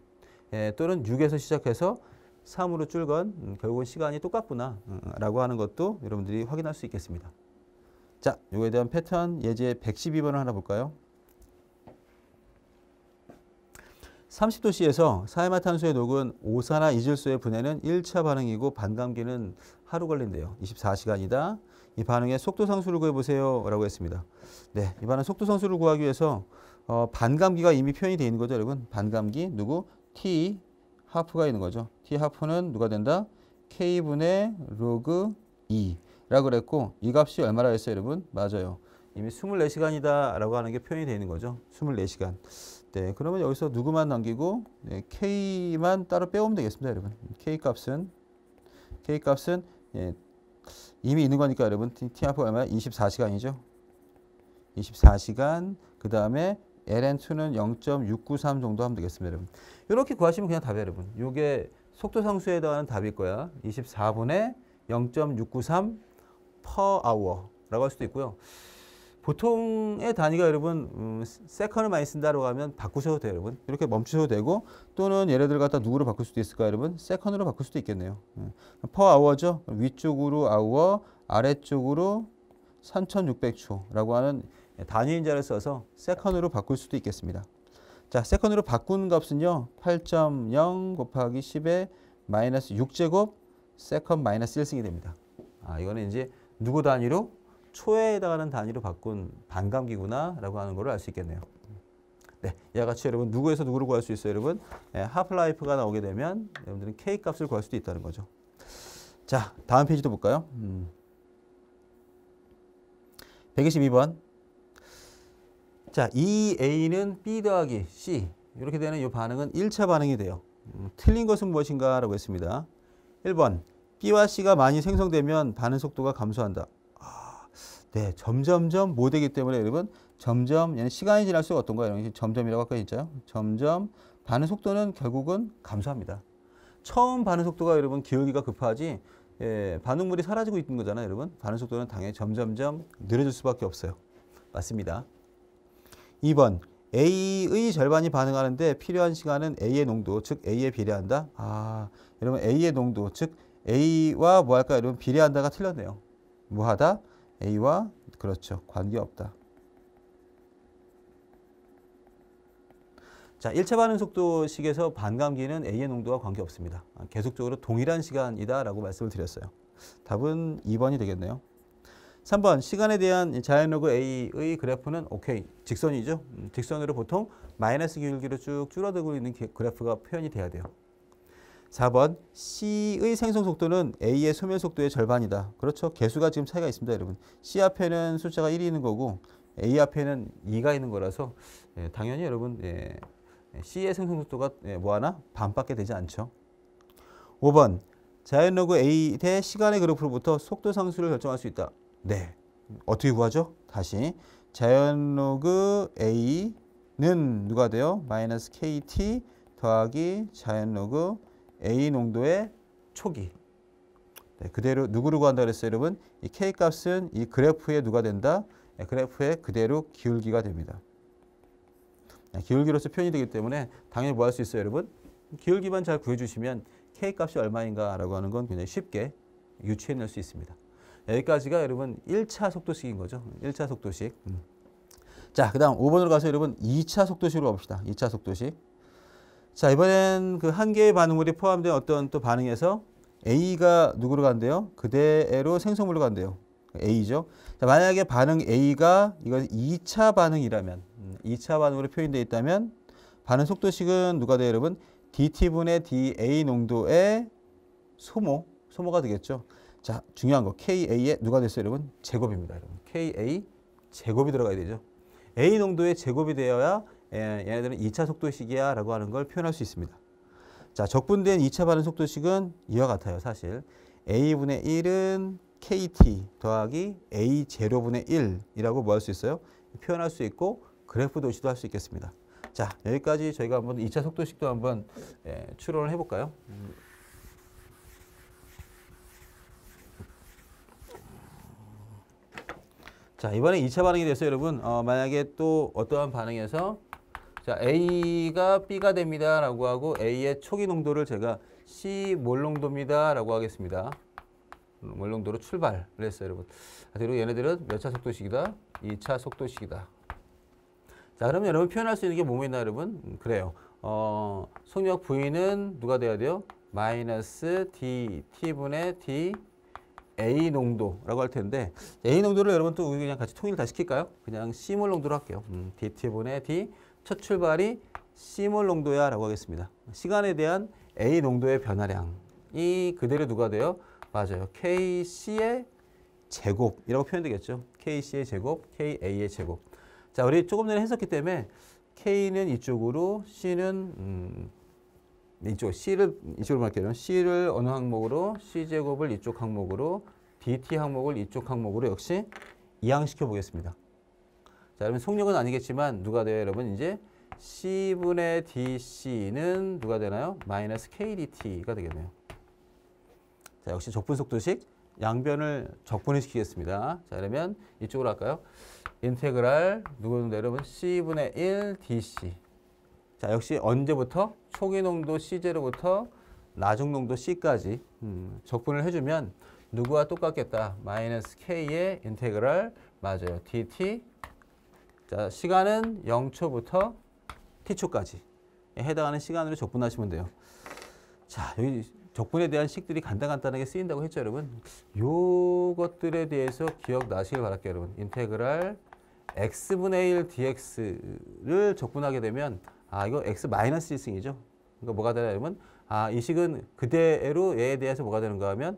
또는 6에서 시작해서 3으로 줄건 결국은 시간이 똑같구나 라고 하는 것도 여러분들이 확인할 수 있겠습니다. 자, 이거에 대한 패턴 예제 112번을 하나 볼까요? 30도씨에서 사이마탄소의 녹은 오산화이질소의 분해는 1차 반응이고 반감기는 하루 걸린대요. 24시간이다. 이 반응의 속도 상수를 구해보세요 라고 했습니다. 네, 이 반응 속도 상수를 구하기 위해서 반감기가 이미 표현이 되어 있는 거죠, 여러분. 반감기 누구? T 하프가 있는 거죠. T 하프는 누가 된다? K분의 로그 2라고 그랬고 이 값이 얼마라 했어요, 여러분? 맞아요. 이미 24시간이다 라고 하는 게 표현이 되어 있는 거죠. 24시간. 네, 그러면 여기서 누구만 남기고 K만 따로 빼오면 되겠습니다, 여러분. K 값은 K 값은 이미 있는 거니까 여러분 T마프가 얼마야? 24시간이죠. 24시간 그 다음에 ln2는 0.693 정도 하면 되겠습니다. 여러분. 이렇게 구하시면 그냥 답이에요. 여러분. 이게 속도 상수에 해당하는 답일 거야. 24분의 0.693 per hour 라고 할 수도 있고요. 보통의 단위가 여러분 세컨을 많이 쓴다고 하면 바꾸셔도 돼요. 여러분. 이렇게 멈추셔도 되고 또는 얘네들 갖다 누구로 바꿀 수도 있을까요? 여러분. 세컨으로 바꿀 수도 있겠네요. per hour죠. 위쪽으로 hour, 아래쪽으로 3600초라고 하는 단위인자를 써서 세컨으로 바꿀 수도 있겠습니다. 자, 세컨으로 바꾸는 값은요. 8.0 곱하기 10의 마이너스 6제곱 세컨 마이너스 1승이 됩니다. 이거는 이제 누구 단위로? 초에 해당하는 단위로 바꾼 반감기구나 라고 하는 걸 알 수 있겠네요. 네, 이와 같이 여러분 누구에서 누구를 구할 수 있어요, 여러분? 하프라이프가 나오게 되면 여러분들은 K 값을 구할 수도 있다는 거죠. 자, 다음 페이지도 볼까요? 122번. 자, 이 A는 B 더하기 C 이렇게 되는 이 반응은 1차 반응이 돼요. 틀린 것은 무엇인가 라고 했습니다. 1번 B와 C가 많이 생성되면 반응 속도가 감소한다. 네, 점점점 못 되기 때문에 여러분 점점 얘는 시간이 지날수록 어떤가요? 점점이라고 아까 했잖아요. 점점 반응 속도는 결국은 감소합니다. 처음 반응 속도가 여러분 기울기가 급하지 반응물이 사라지고 있는 거잖아요. 여러분 반응 속도는 당연히 점점점 느려질 수밖에 없어요. 맞습니다. 2번 A의 절반이 반응하는데 필요한 시간은 A의 농도 즉 A에 비례한다. 여러분 A의 농도 즉 A와 뭐 할까 여러분 비례한다가 틀렸네요. 뭐하다? A와 그렇죠. 관계없다. 자, 1차 반응 속도식에서 반감기는 A의 농도와 관계없습니다. 계속적으로 동일한 시간이다 라고 말씀을 드렸어요. 답은 2번이 되겠네요. 3번 시간에 대한 자연로그 A의 그래프는 오케이. 직선이죠. 직선으로 보통 마이너스 기울기로 쭉 줄어들고 있는 그래프가 표현이 돼야 돼요. 4번 C의 생성 속도는 A의 소멸 속도의 절반이다. 그렇죠. 개수가 지금 차이가 있습니다. 여러분. C 앞에는 숫자가 1이 있는 거고 A 앞에는 2가 있는 거라서 당연히 여러분 C의 생성 속도가 뭐하나? 반밖에 되지 않죠. 5번 자연로그 A 대 시간의 그래프로부터 속도 상수를 결정할 수 있다. 네. 어떻게 구하죠? 다시 자연로그 A는 누가 돼요? 마이너스 KT 더하기 자연로그 A 농도의 초기. 네, 그대로 누구를 구한다 그랬어요, 여러분? 이 K 값은 이 그래프에 누가 된다? 그래프에 그대로 기울기가 됩니다. 기울기로서 표현이 되기 때문에 당연히 뭐 할 수 있어요, 여러분? 기울기만 잘 구해주시면 K 값이 얼마인가라고 하는 건 굉장히 쉽게 유추해낼 수 있습니다. 여기까지가 여러분 1차 속도식인 거죠. 1차 속도식. 자, 그 다음 5번으로 가서 여러분 2차 속도식으로 가봅시다. 2차 속도식. 자, 이번엔 그 한 개의 반응물이 포함된 어떤 또 반응에서 A가 누구로 간대요? 그대로 생성물로 간대요. A죠. 자, 만약에 반응 A가 이건 2차 반응이라면 2차 반응으로 표현되어 있다면 반응 속도식은 누가 돼요, 여러분? dT분의 dA 농도의 소모가 되겠죠. 자, 중요한 거 KA의 누가 됐어요, 여러분? 제곱입니다, 여러분. KA 제곱이 들어가야 되죠. A 농도의 제곱이 되어야 얘네들은 2차 속도식이야 라고 하는 걸 표현할 수 있습니다. 자, 적분된 2차 반응 속도식은 이와 같아요. 사실 A분의 1은 KT 더하기 A0분의 1이라고 뭐 할 수 있어요? 표현할 수 있고 그래프 도시도 할 수 있겠습니다. 자, 여기까지 저희가 한번 2차 속도식도 한번 추론을 해볼까요? 자, 이번에 2차 반응이 됐어요, 여러분. 만약에 또 어떠한 반응에서 자, A가 B가 됩니다 라고 하고 A의 초기 농도를 제가 C몰 농도입니다 라고 하겠습니다. 몰 농도로 출발을 했어요, 여러분. 그리고 얘네들은 몇 차 속도식이다? 2차 속도식이다. 자, 그러면 여러분 표현할 수 있는 게 뭐뭐 있나, 여러분? 그래요. 속력 V는 누가 돼야 돼요? 마이너스 D, T분의 D, A 농도라고 할 텐데 A 농도를 여러분 또 그냥 같이 통일 다 시킬까요? 그냥 C몰 농도로 할게요. DT분의 D, 첫 출발이 C몰 농도야 라고 하겠습니다. 시간에 대한 A 농도의 변화량이 그대로 누가 돼요? 맞아요. KC의 제곱이라고 표현되겠죠. KC의 제곱, KA의 제곱. 자, 우리 조금 전에 했었기 때문에 K는 이쪽으로, C는 이쪽 C를 이쪽으로 할게요. C를 어느 항목으로 C제곱을 이쪽 항목으로 DT 항목을 이쪽 항목으로 역시 이항시켜 보겠습니다. 자, 그러면 속력은 아니겠지만 누가 돼요, 여러분? 이제 C분의 DC는 누가 되나요? 마이너스 KDT가 되겠네요. 자, 역시 적분속도식 양변을 적분을 시키겠습니다. 자, 그러면 이쪽으로 할까요? 인테그랄 누구인데 여러분? C분의 1 DC. 자, 역시 언제부터? 초기 농도 C0부터 나중 농도 C까지 적분을 해주면 누구와 똑같겠다? 마이너스 K의 인테그랄 맞아요. DT. 자, 시간은 0초부터 T초까지 해당하는 시간으로 적분하시면 돼요. 자, 여기 적분에 대한 식들이 간단하게 쓰인다고 했죠, 여러분. 요것들에 대해서 기억나시길 바랄게요, 여러분. 인테그랄 x분의 1 dx를 적분하게 되면 이거 x 마이너스 1승이죠. 그러니까 뭐가 되나, 여러분? 이 식은 그대로 얘에 대해서 뭐가 되는가 하면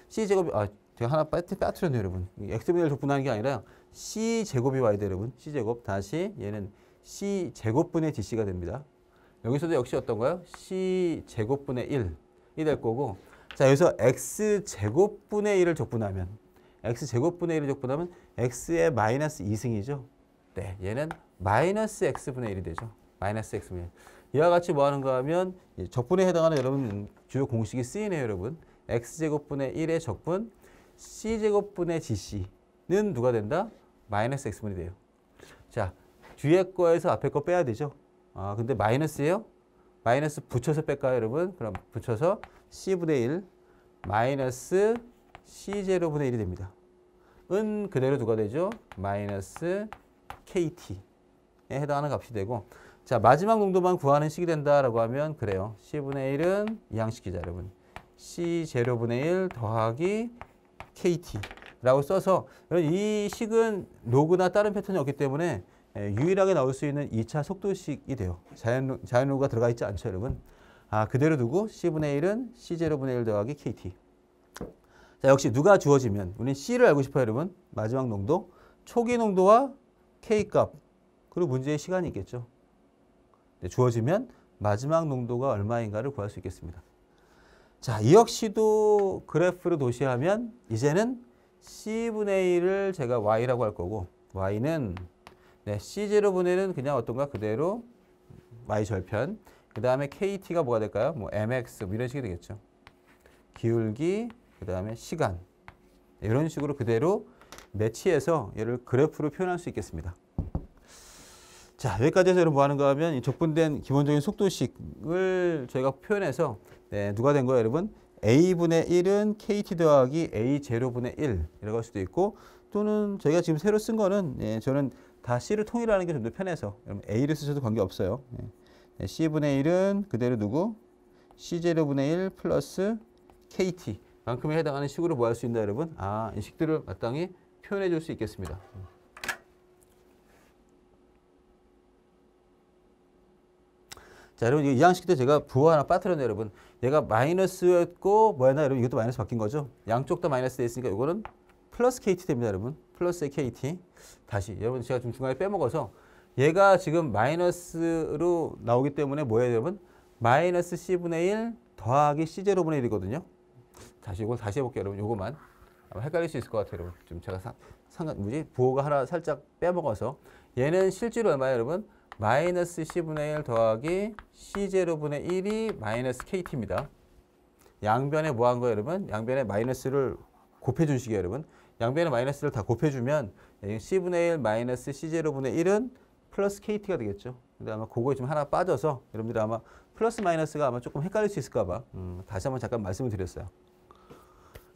c제곱이 제가 하나 빠뜨렸네요, 여러분. x분의 1 적분하는 게 아니라 c제곱이 와야 돼요, 여러분. c제곱 다시 얘는 c제곱분의 dc가 됩니다. 여기서도 역시 어떤가요? c제곱분의 1이 될 거고, 자, 여기서 x제곱분의 1을 적분하면 x제곱분의 1을 적분하면 x의 마이너스 2승이죠. 네, 얘는 마이너스 x분의 1이 되죠. 마이너스 x분의 1. 이와 같이 뭐 하는가 하면 적분에 해당하는 여러분 주요 공식이 쓰이네요, 여러분. x제곱분의 1의 적분 c제곱분의 dc는 누가 된다? 마이너스 x분이 돼요. 자, 뒤에 거에서 앞에 거 빼야 되죠. 근데 마이너스예요? 마이너스 붙여서 뺄까요, 여러분? 그럼 붙여서 c분의 1 마이너스 c제로분의 1이 됩니다. 은 그대로 누가 되죠? 마이너스 kt에 해당하는 값이 되고, 자, 마지막 농도만 구하는 식이 된다라고 하면 그래요. c분의 1은 이항시키자, 여러분. c제로분의 1 더하기 kt라고 써서 이 식은 로그나 다른 패턴이 없기 때문에 유일하게 나올 수 있는 2차 속도식이 돼요. 자연로가 들어가 있지 않죠, 여러분? 그대로 두고 c분의 1은 c제로분의 1 더하기 kt. 자, 역시 누가 주어지면 우리는 c를 알고 싶어요, 여러분. 마지막 농도, 초기 농도와 k값, 그리고 문제의 시간이 있겠죠. 네, 주어지면 마지막 농도가 얼마인가를 구할 수 있겠습니다. 자, 이 역시도 그래프로 도시하면 이제는 c분의 1을 제가 y라고 할 거고, y는 c0분의 1은 그냥 어떤가 그대로 y 절편. 그 다음에 kt가 뭐가 될까요? 뭐 mx 뭐 이런 식이 되겠죠. 기울기, 그 다음에 시간. 이런 식으로 그대로 매치해서 얘를 그래프로 표현할 수 있겠습니다. 자, 여기까지 해서 여러분 뭐 하는가 하면 이 적분된 기본적인 속도식을 저희가 표현해서 누가 된 거예요, 여러분? a분의 1은 kt 더하기 a0분의 1이라고 할 수도 있고, 또는 저희가 지금 새로 쓴 거는 저는 다 c를 통일하는 게 좀 더 편해서 여러분 a를 쓰셔도 관계없어요. c분의 1은 그대로 두고 c0분의 1 플러스 kt 만큼에 해당하는 식으로 뭐 할 수 있나, 여러분? 이 식들을 마땅히 표현해 줄 수 있겠습니다. 자, 여러분 이 양식 때 제가 부호 하나 빠뜨렸네요, 여러분. 얘가 마이너스였고 뭐였나, 여러분? 이것도 마이너스 바뀐 거죠? 양쪽 다 마이너스 돼 있으니까 이거는 플러스 KT 됩니다, 여러분. 플러스의 KT. 다시 여러분 제가 좀 중간에 빼먹어서 얘가 지금 마이너스로 나오기 때문에 뭐예요, 여러분? 마이너스 C분의 1 더하기 C0분의 1이거든요. 다시 이걸 다시 해볼게요, 여러분. 요거만. 아마 헷갈릴 수 있을 것 같아요, 여러분. 좀 제가 부호가 하나 살짝 빼먹어서 얘는 실제로 얼마예요, 여러분? 마이너스 C분의 1 더하기 C0분의 1이 마이너스 KT입니다. 양변에 뭐 한 거예요, 여러분? 양변에 마이너스를 곱해준 식이에요, 여러분. 양변에 마이너스를 다 곱해주면 C분의 1 마이너스 C0분의 1은 플러스 KT가 되겠죠. 근데 아마 그거에 좀 하나 빠져서 여러분들 아마 플러스 마이너스가 아마 조금 헷갈릴 수 있을까 봐 다시 한번 잠깐 말씀을 드렸어요.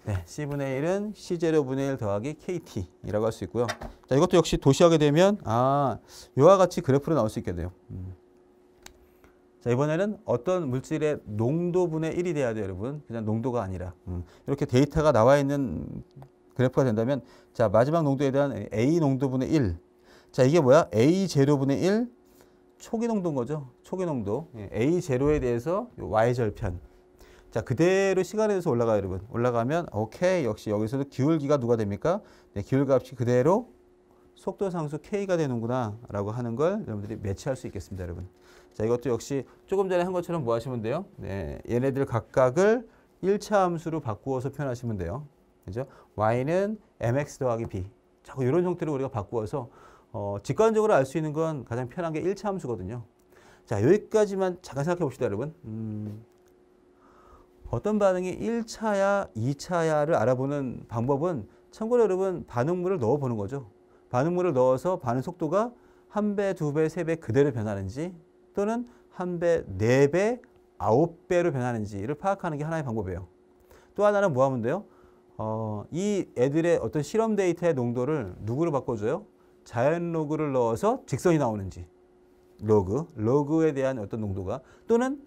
네, C분의 1은 C0분의 1 더하기 KT이라고 할 수 있고요. 자, 이것도 역시 도시하게 되면 이와 같이 그래프로 나올 수 있겠네요. 자, 이번에는 어떤 물질의 농도분의 1이 돼야 돼요, 여러분. 그냥 농도가 아니라. 이렇게 데이터가 나와 있는 그래프가 된다면, 자, 마지막 농도에 대한 A 농도분의 1. 자, 이게 뭐야? A0분의 1 초기 농도인 거죠. 초기 농도. A0에 대해서 Y절편. 자, 그대로 시간에 대해서 올라가요, 여러분. 올라가면 오케이. 역시 여기서도 기울기가 누가 됩니까? 네, 기울기 값이 그대로 속도 상수 K가 되는구나 라고 하는 걸 여러분들이 매치할 수 있겠습니다, 여러분. 자, 이것도 역시 조금 전에 한 것처럼 뭐 하시면 돼요? 네, 얘네들 각각을 1차 함수로 바꾸어서 표현하시면 돼요. 그죠? y는 mx 더하기 b. 자꾸 이런 형태로 우리가 바꾸어서 직관적으로 알 수 있는 건 가장 편한 게 1차 함수거든요. 자, 여기까지만 잠깐 생각해 봅시다, 여러분. 어떤 반응이 1차야, 2차야를 알아보는 방법은 참고로 여러분 반응물을 넣어보는 거죠. 반응물을 넣어서 반응 속도가 1배, 2배, 3배 그대로 변하는지 또는 1배, 4배, 9배로 변하는지를 파악하는 게 하나의 방법이에요. 또 하나는 뭐 하면 돼요? 이 애들의 어떤 실험 데이터의 농도를 누구로 바꿔줘요? 자연 로그를 넣어서 직선이 나오는지 로그에 대한 어떤 농도가 또는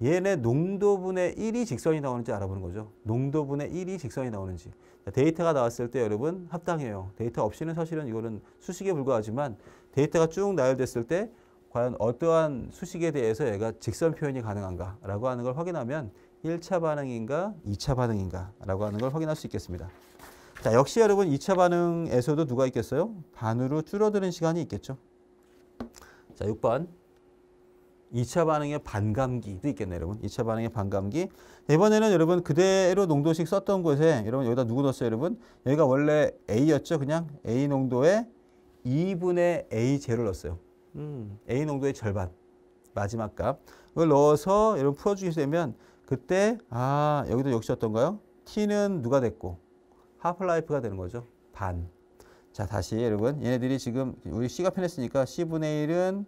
얘네 농도분의 1이 직선이 나오는지 알아보는 거죠. 농도분의 1이 직선이 나오는지. 데이터가 나왔을 때 여러분 합당해요. 데이터 없이는 사실은 이거는 수식에 불과하지만 데이터가 쭉 나열됐을 때 과연 어떠한 수식에 대해서 얘가 직선 표현이 가능한가 라고 하는 걸 확인하면 1차 반응인가 2차 반응인가 라고 하는 걸 확인할 수 있겠습니다. 자, 역시 여러분 2차 반응에서도 누가 있겠어요? 반으로 줄어드는 시간이 있겠죠. 자, 6번. 2차 반응의 반감기도 있겠네요, 여러분. 2차 반응의 반감기. 이번에는 여러분 그대로 농도식 썼던 곳에 여러분 여기다 누구 넣었어요, 여러분? 여기가 원래 A였죠. 그냥 A 농도에 2분의 A0를 넣었어요. A 농도의 절반. 마지막 값. 그걸 넣어서 여러분 풀어주게 되면 그때 여기도 역시 어떤가요? T는 누가 됐고 하프라이프가 되는 거죠. 반. 자, 다시 여러분 얘네들이 지금 우리 C가 편했으니까 C분의 1은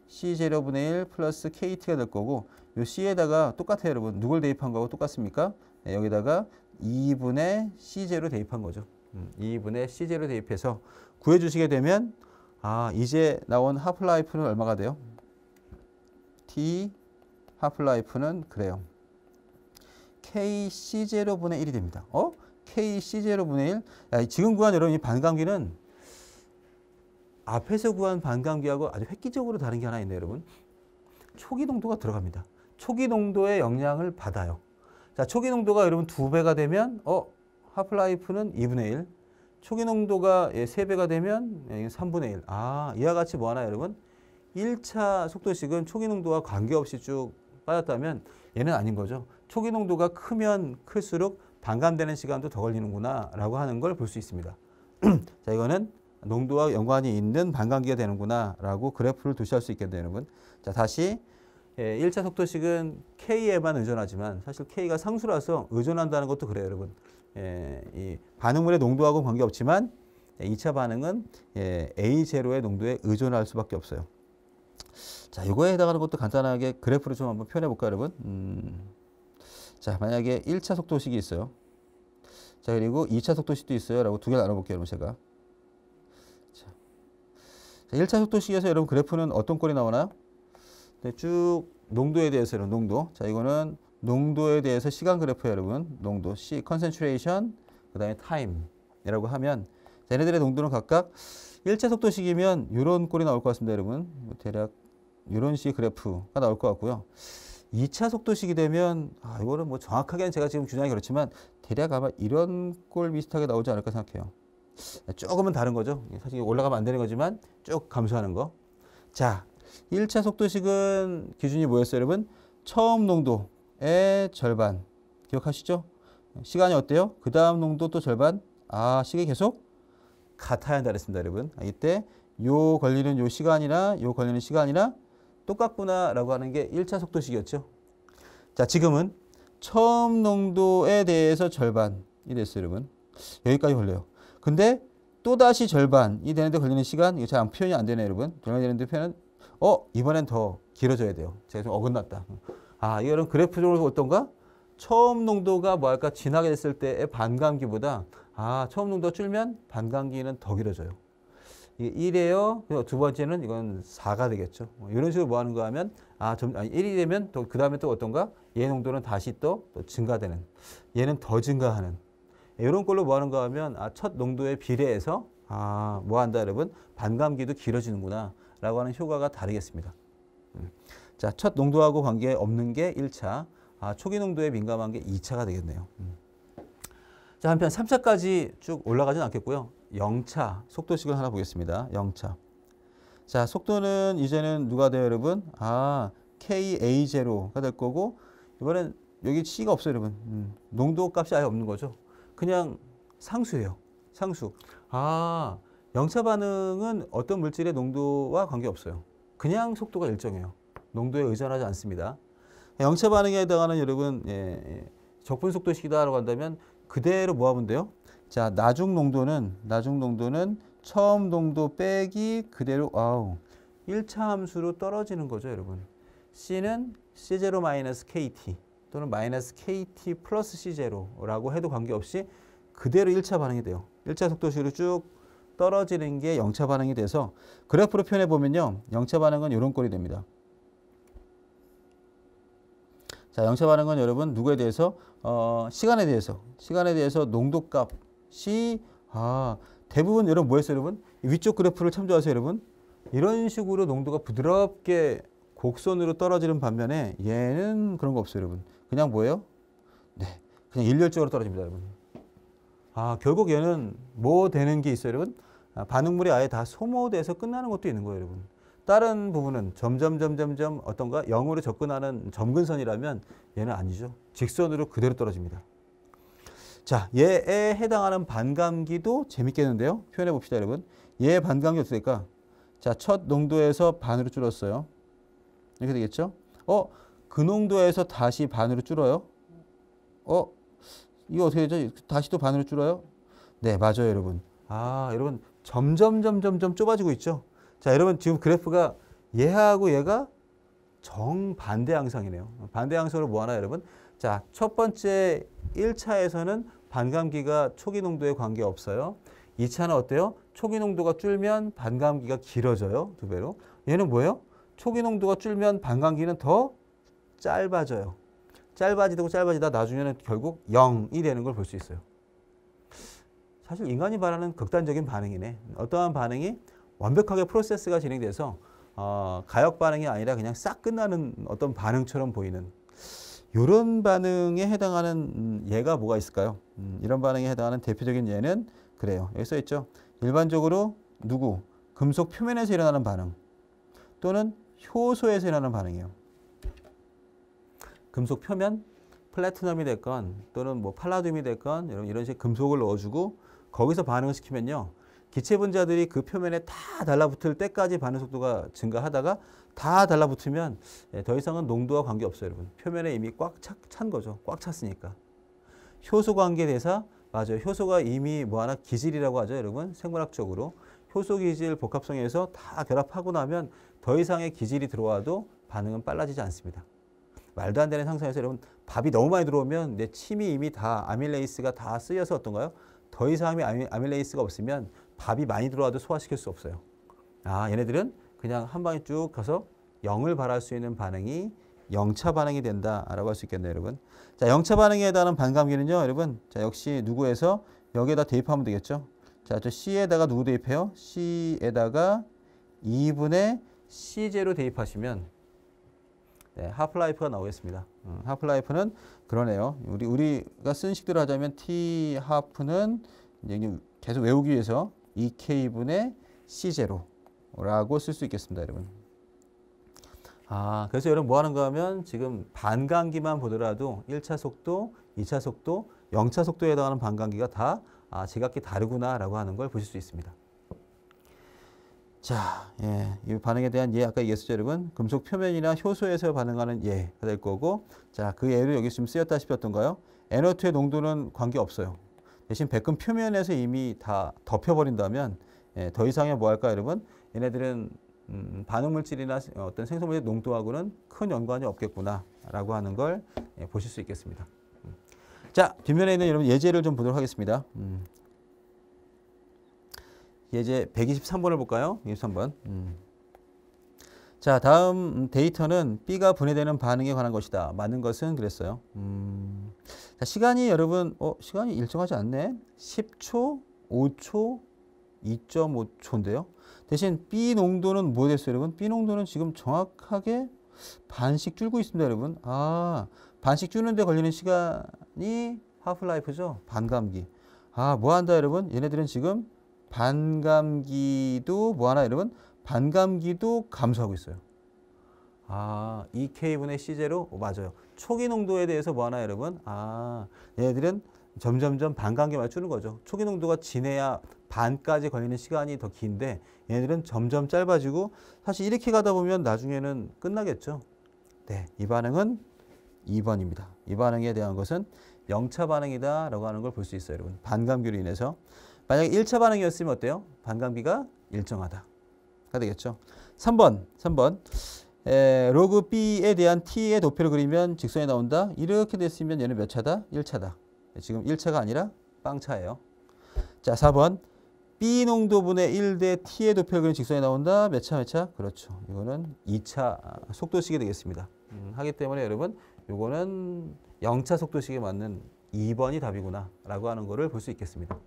C0분의 1 플러스 KT가 될 거고 요 C에다가 똑같아요, 여러분. 누굴 대입한 거하고 똑같습니까? 네, 여기다가 2분의 C0 대입한 거죠. 2분의 C0 대입해서 구해주시게 되면 이제 나온 하프라이프는 얼마가 돼요? T 하프라이프는 그래요. KC0분의 1이 됩니다. KC0분의 1? 지금 구한 여러분 이 반감기는 앞에서 구한 반감기하고 아주 획기적으로 다른 게 하나 있네요, 여러분. 초기 농도가 들어갑니다. 초기 농도의 영향을 받아요. 자, 초기 농도가 여러분 2배가 되면 하프라이프는 2분의 1. 초기 농도가 3배가 되면 3분의 1. 이와 같이 뭐 하나 여러분? 1차 속도식은 초기 농도와 관계없이 쭉 빠졌다면 얘는 아닌 거죠. 초기 농도가 크면 클수록 반감되는 시간도 더 걸리는구나 라고 하는 걸 볼 수 있습니다. 자, 이거는 농도와 연관이 있는 반감기가 되는구나 라고 그래프를 도시할 수 있겠네요, 여러분. 자, 다시 1차 속도식은 K에만 의존하지만 사실 K가 상수라서 의존한다는 것도 그래요, 여러분. 이 반응물의 농도하고 관계없지만 2차 반응은 A0의 농도에 의존할 수밖에 없어요. 자, 이거에 해당하는 것도 간단하게 그래프로 좀 한번 표현해 볼까요, 여러분? 자, 만약에 1차 속도식이 있어요. 자, 그리고 2차 속도식도 있어요. 라고 두 개를 나눠볼게요, 여러분, 제가. 자, 1차 속도식에서 여러분 그래프는 어떤 꼴이 나오나요? 네, 쭉 농도에 대해서 여러분, 농도. 자, 이거는 농도에 대해서 시간 그래프예요, 여러분. 농도, C, concentration, 그 다음에 time이라고 하면 자, 얘네들의 농도는 각각 1차 속도식이면 이런 꼴이 나올 것 같습니다, 여러분. 대략 이런 식의 그래프가 나올 것 같고요. 2차 속도식이 되면 이거는 뭐 정확하게는 제가 지금 주장이 그렇지만 대략 아마 이런 꼴 비슷하게 나오지 않을까 생각해요. 조금은 다른 거죠. 사실 올라가면 안 되는 거지만 쭉 감소하는 거. 자, 1차 속도식은 기준이 뭐였어요, 여러분? 처음 농도의 절반. 기억하시죠? 시간이 어때요? 그 다음 농도 또 절반. 시간이 계속 같아야 한다 그랬습니다, 여러분. 이때 요 걸리는 요 시간이나 요 걸리는 시간이나 똑같구나 라고 하는 게 1차 속도식이었죠. 자, 지금은 처음 농도에 대해서 절반이 됐어요, 여러분. 여기까지 걸려요. 근데 또다시 절반이 되는데 걸리는 시간, 이거 잘 표현이 안 되네요, 여러분. 절반이 되는데 표현은, 이번엔 더 길어져야 돼요. 제가 좀 어긋났다. 이거는 그래프적으로 어떤가? 처음 농도가 뭐랄까, 지나게 됐을 때의 반감기보다, 처음 농도가 줄면 반감기는 더 길어져요. 이게 1이에요. 그리고 두 번째는 이건 4가 되겠죠. 이런 식으로 뭐 하는 거 하면, 1이 되면 또 그 다음에 또 어떤가? 얘 농도는 다시 또 증가되는. 얘는 더 증가하는. 이런 걸로 뭐 하는 거 하면, 첫 농도에 비례해서, 뭐 한다, 여러분? 반감기도 길어지는구나. 라고 하는 효과가 다르겠습니다. 자, 첫 농도하고 관계 없는 게 1차. 초기 농도에 민감한 게 2차가 되겠네요. 자, 한편 3차까지 쭉 올라가진 않겠고요. 영차 속도식을 하나 보겠습니다. 영차. 자, 속도는 이제는 누가 돼요, 여러분? KA0가 될 거고, 이번엔 여기 C가 없어요, 여러분. 농도 값이 아예 없는 거죠. 그냥 상수예요. 상수. 영차 반응은 어떤 물질의 농도와 관계없어요. 그냥 속도가 일정해요. 농도에 의존하지 않습니다. 영차 반응에 해당하는 여러분, 적분 속도식이다라고 한다면 그대로 뭐 하면 돼요? 자, 나중 농도는 처음 농도 빼기 그대로 1차 함수로 떨어지는 거죠, 여러분. C는 C0-KT 또는 마이너스 KT 플러스 C0라고 해도 관계없이 그대로 1차 반응이 돼요. 1차 속도식으로 쭉 떨어지는 게 영차 반응이 돼서 그래프로 표현해 보면요. 영차 반응은 이런 꼴이 됩니다. 자, 영차 반응은 여러분 누구에 대해서? 시간에 대해서 농도값이 대부분 여러분 뭐였어요, 여러분? 위쪽 그래프를 참조하세요, 여러분. 이런 식으로 농도가 부드럽게 곡선으로 떨어지는 반면에 얘는 그런 거 없어요, 여러분. 그냥 뭐예요? 네, 그냥 일렬적으로 떨어집니다, 여러분. 결국 얘는 뭐 되는 게 있어요, 여러분? 반응물이 아예 다 소모돼서 끝나는 것도 있는 거예요, 여러분. 다른 부분은 점점 어떤가 0으로 접근하는 점근선이라면 얘는 아니죠. 직선으로 그대로 떨어집니다. 자, 얘에 해당하는 반감기도 재밌겠는데요. 표현해 봅시다, 여러분. 얘의 반감기 어떻게 될까? 자, 첫 농도에서 반으로 줄었어요. 이렇게 되겠죠? 그 농도에서 다시 반으로 줄어요. 이거 어떻게 되죠? 다시 또 반으로 줄어요? 네, 맞아요, 여러분. 여러분 점점 좁아지고 있죠? 자, 여러분 지금 그래프가 얘하고 얘가 정반대 양상이네요. 반대 양상으로 뭐 하나, 여러분? 자, 첫 번째 1차에서는 반감기가 초기 농도에 관계없어요. 2차는 어때요? 초기 농도가 줄면 반감기가 길어져요. 2배로. 얘는 뭐예요? 초기 농도가 줄면 반감기는 더 짧아져요. 짧아지다 나중에는 결국 0이 되는 걸 볼 수 있어요. 사실 인간이 바라는 극단적인 반응이네. 어떠한 반응이 완벽하게 프로세스가 진행돼서 가역 반응이 아니라 그냥 싹 끝나는 어떤 반응처럼 보이는 이런 반응에 해당하는 예가 뭐가 있을까요? 이런 반응에 해당하는 대표적인 예는 그래요. 여기 써 있죠. 일반적으로 금속 표면에서 일어나는 반응 또는 효소에서 일어나는 반응이에요. 금속 표면, 플래티넘이 됐건 또는 뭐 팔라듐이 됐건 이런 식의 금속을 넣어주고 거기서 반응을 시키면요. 기체 분자들이 그 표면에 다 달라붙을 때까지 반응 속도가 증가하다가 다 달라붙으면 더 이상은 농도와 관계없어요, 여러분. 표면에 이미 꽉 찬 거죠. 꽉 찼으니까. 효소 관계 대사, 맞아요. 효소가 이미 뭐 하나 기질이라고 하죠, 여러분. 생물학적으로. 효소 기질 복합성에서 다 결합하고 나면 더 이상의 기질이 들어와도 반응은 빨라지지 않습니다. 말도 안 되는 상상에서 여러분 밥이 너무 많이 들어오면 내 침이 이미 다 아밀레이스가 다 쓰여서 어떤가요? 더 이상의 아밀레이스가 없으면 밥이 많이 들어와도 소화시킬 수 없어요. 얘네들은 그냥 한 방에 쭉 가서 0을 발할 수 있는 반응이 영차 반응이 된다라고 할 수 있겠네요, 여러분. 자, 영차 반응에 해당하는 반감기는요, 여러분. 자, 역시 누구에서 여기에다 대입하면 되겠죠. 자, 저 C에다가 누구 대입해요? C에다가 2분의 C0 대입하시면 하프라이프가 나오겠습니다. 하프라이프는 그러네요. 우리가 쓴 식대로 하자면 T 하프는 계속 외우기 위해서 2K분의 C0라고 쓸 수 있겠습니다, 여러분. 그래서 여러분 뭐 하는가 하면 지금 반감기만 보더라도 1차 속도, 2차 속도, 0차 속도에 해당하는 반감기가 다 지각기 다르구나라고 하는 걸 보실 수 있습니다. 자, 이 반응에 대한 예 아까 얘기했었죠, 여러분. 금속 표면이나 효소에서 반응하는 예가 될 거고, 자, 그 예로 여기 지금 쓰였다시피 어떤가요? NO2의 농도는 관계 없어요. 대신 백금 표면에서 이미 다 덮여버린다면 더 이상의 뭐 할까, 여러분? 얘네들은 반응물질이나 어떤 생성물질 농도하고는 큰 연관이 없겠구나라고 하는 걸 보실 수 있겠습니다. 자, 뒷면에 있는 여러분 예제를 좀 보도록 하겠습니다. 예제 123번을 볼까요? 123번. 자, 다음 데이터는 B가 분해되는 반응에 관한 것이다. 맞는 것은 그랬어요. 자, 시간이 여러분, 시간이 일정하지 않네. 10초, 5초, 2.5초인데요. 대신 B 농도는 뭐 됐어요, 여러분? B 농도는 지금 정확하게 반씩 줄고 있습니다, 여러분. 반씩 줄는데 걸리는 시간이 하프라이프죠. 반감기. 뭐 한다, 여러분? 얘네들은 지금 반감기도 뭐하나 여러분? 반감기도 감소하고 있어요. 이 K분의 C0 맞아요. 초기 농도에 대해서 뭐하나 여러분? 얘네들은 점점점 반감기만 주는 거죠. 초기 농도가 진해야 반까지 걸리는 시간이 더 긴데 얘네들은 점점 짧아지고 사실 이렇게 가다 보면 나중에는 끝나겠죠. 네, 이 반응은 2번입니다. 이 반응에 대한 것은 영차 반응이다 라고 하는 걸 볼 수 있어요. 여러분. 반감기로 인해서. 만약에 1차 반응이었으면 어때요? 반감기가 일정하다. 가 되겠죠. 3번. 로그 B에 대한 T의 도표를 그리면 직선이 나온다. 이렇게 됐으면 얘는 몇 차다? 1차다. 지금 1차가 아니라 빵차예요. 자, 4번. B 농도분의 1대 T의 도표를 그리면 직선이 나온다. 몇 차? 그렇죠. 이거는 2차 속도식이 되겠습니다. 하기 때문에 여러분 요거는 0차 속도식에 맞는 2번이 답이구나 라고 하는 거를 볼 수 있겠습니다.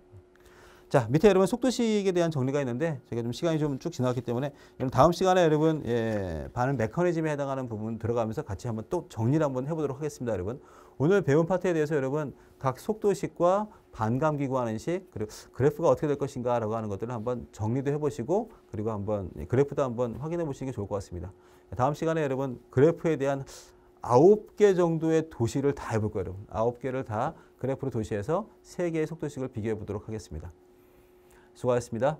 자, 밑에 여러분 속도식에 대한 정리가 있는데 제가 좀 시간이 좀 쭉 지나갔기 때문에 다음 시간에 여러분 반응 메커니즘에 해당하는 부분 들어가면서 같이 한번 또 정리를 한번 해보도록 하겠습니다. 여러분 오늘 배운 파트에 대해서 여러분 각 속도식과 반감기 구하는 식 그리고 그래프가 어떻게 될 것인가 라고 하는 것들을 한번 정리도 해보시고 그리고 한번 그래프도 한번 확인해 보시는 게 좋을 것 같습니다. 다음 시간에 여러분 그래프에 대한 9개 정도의 도식을 다 해볼 거예요. 여러분. 9개를 다 그래프로 도시해서 3개의 속도식을 비교해 보도록 하겠습니다. 수고하셨습니다.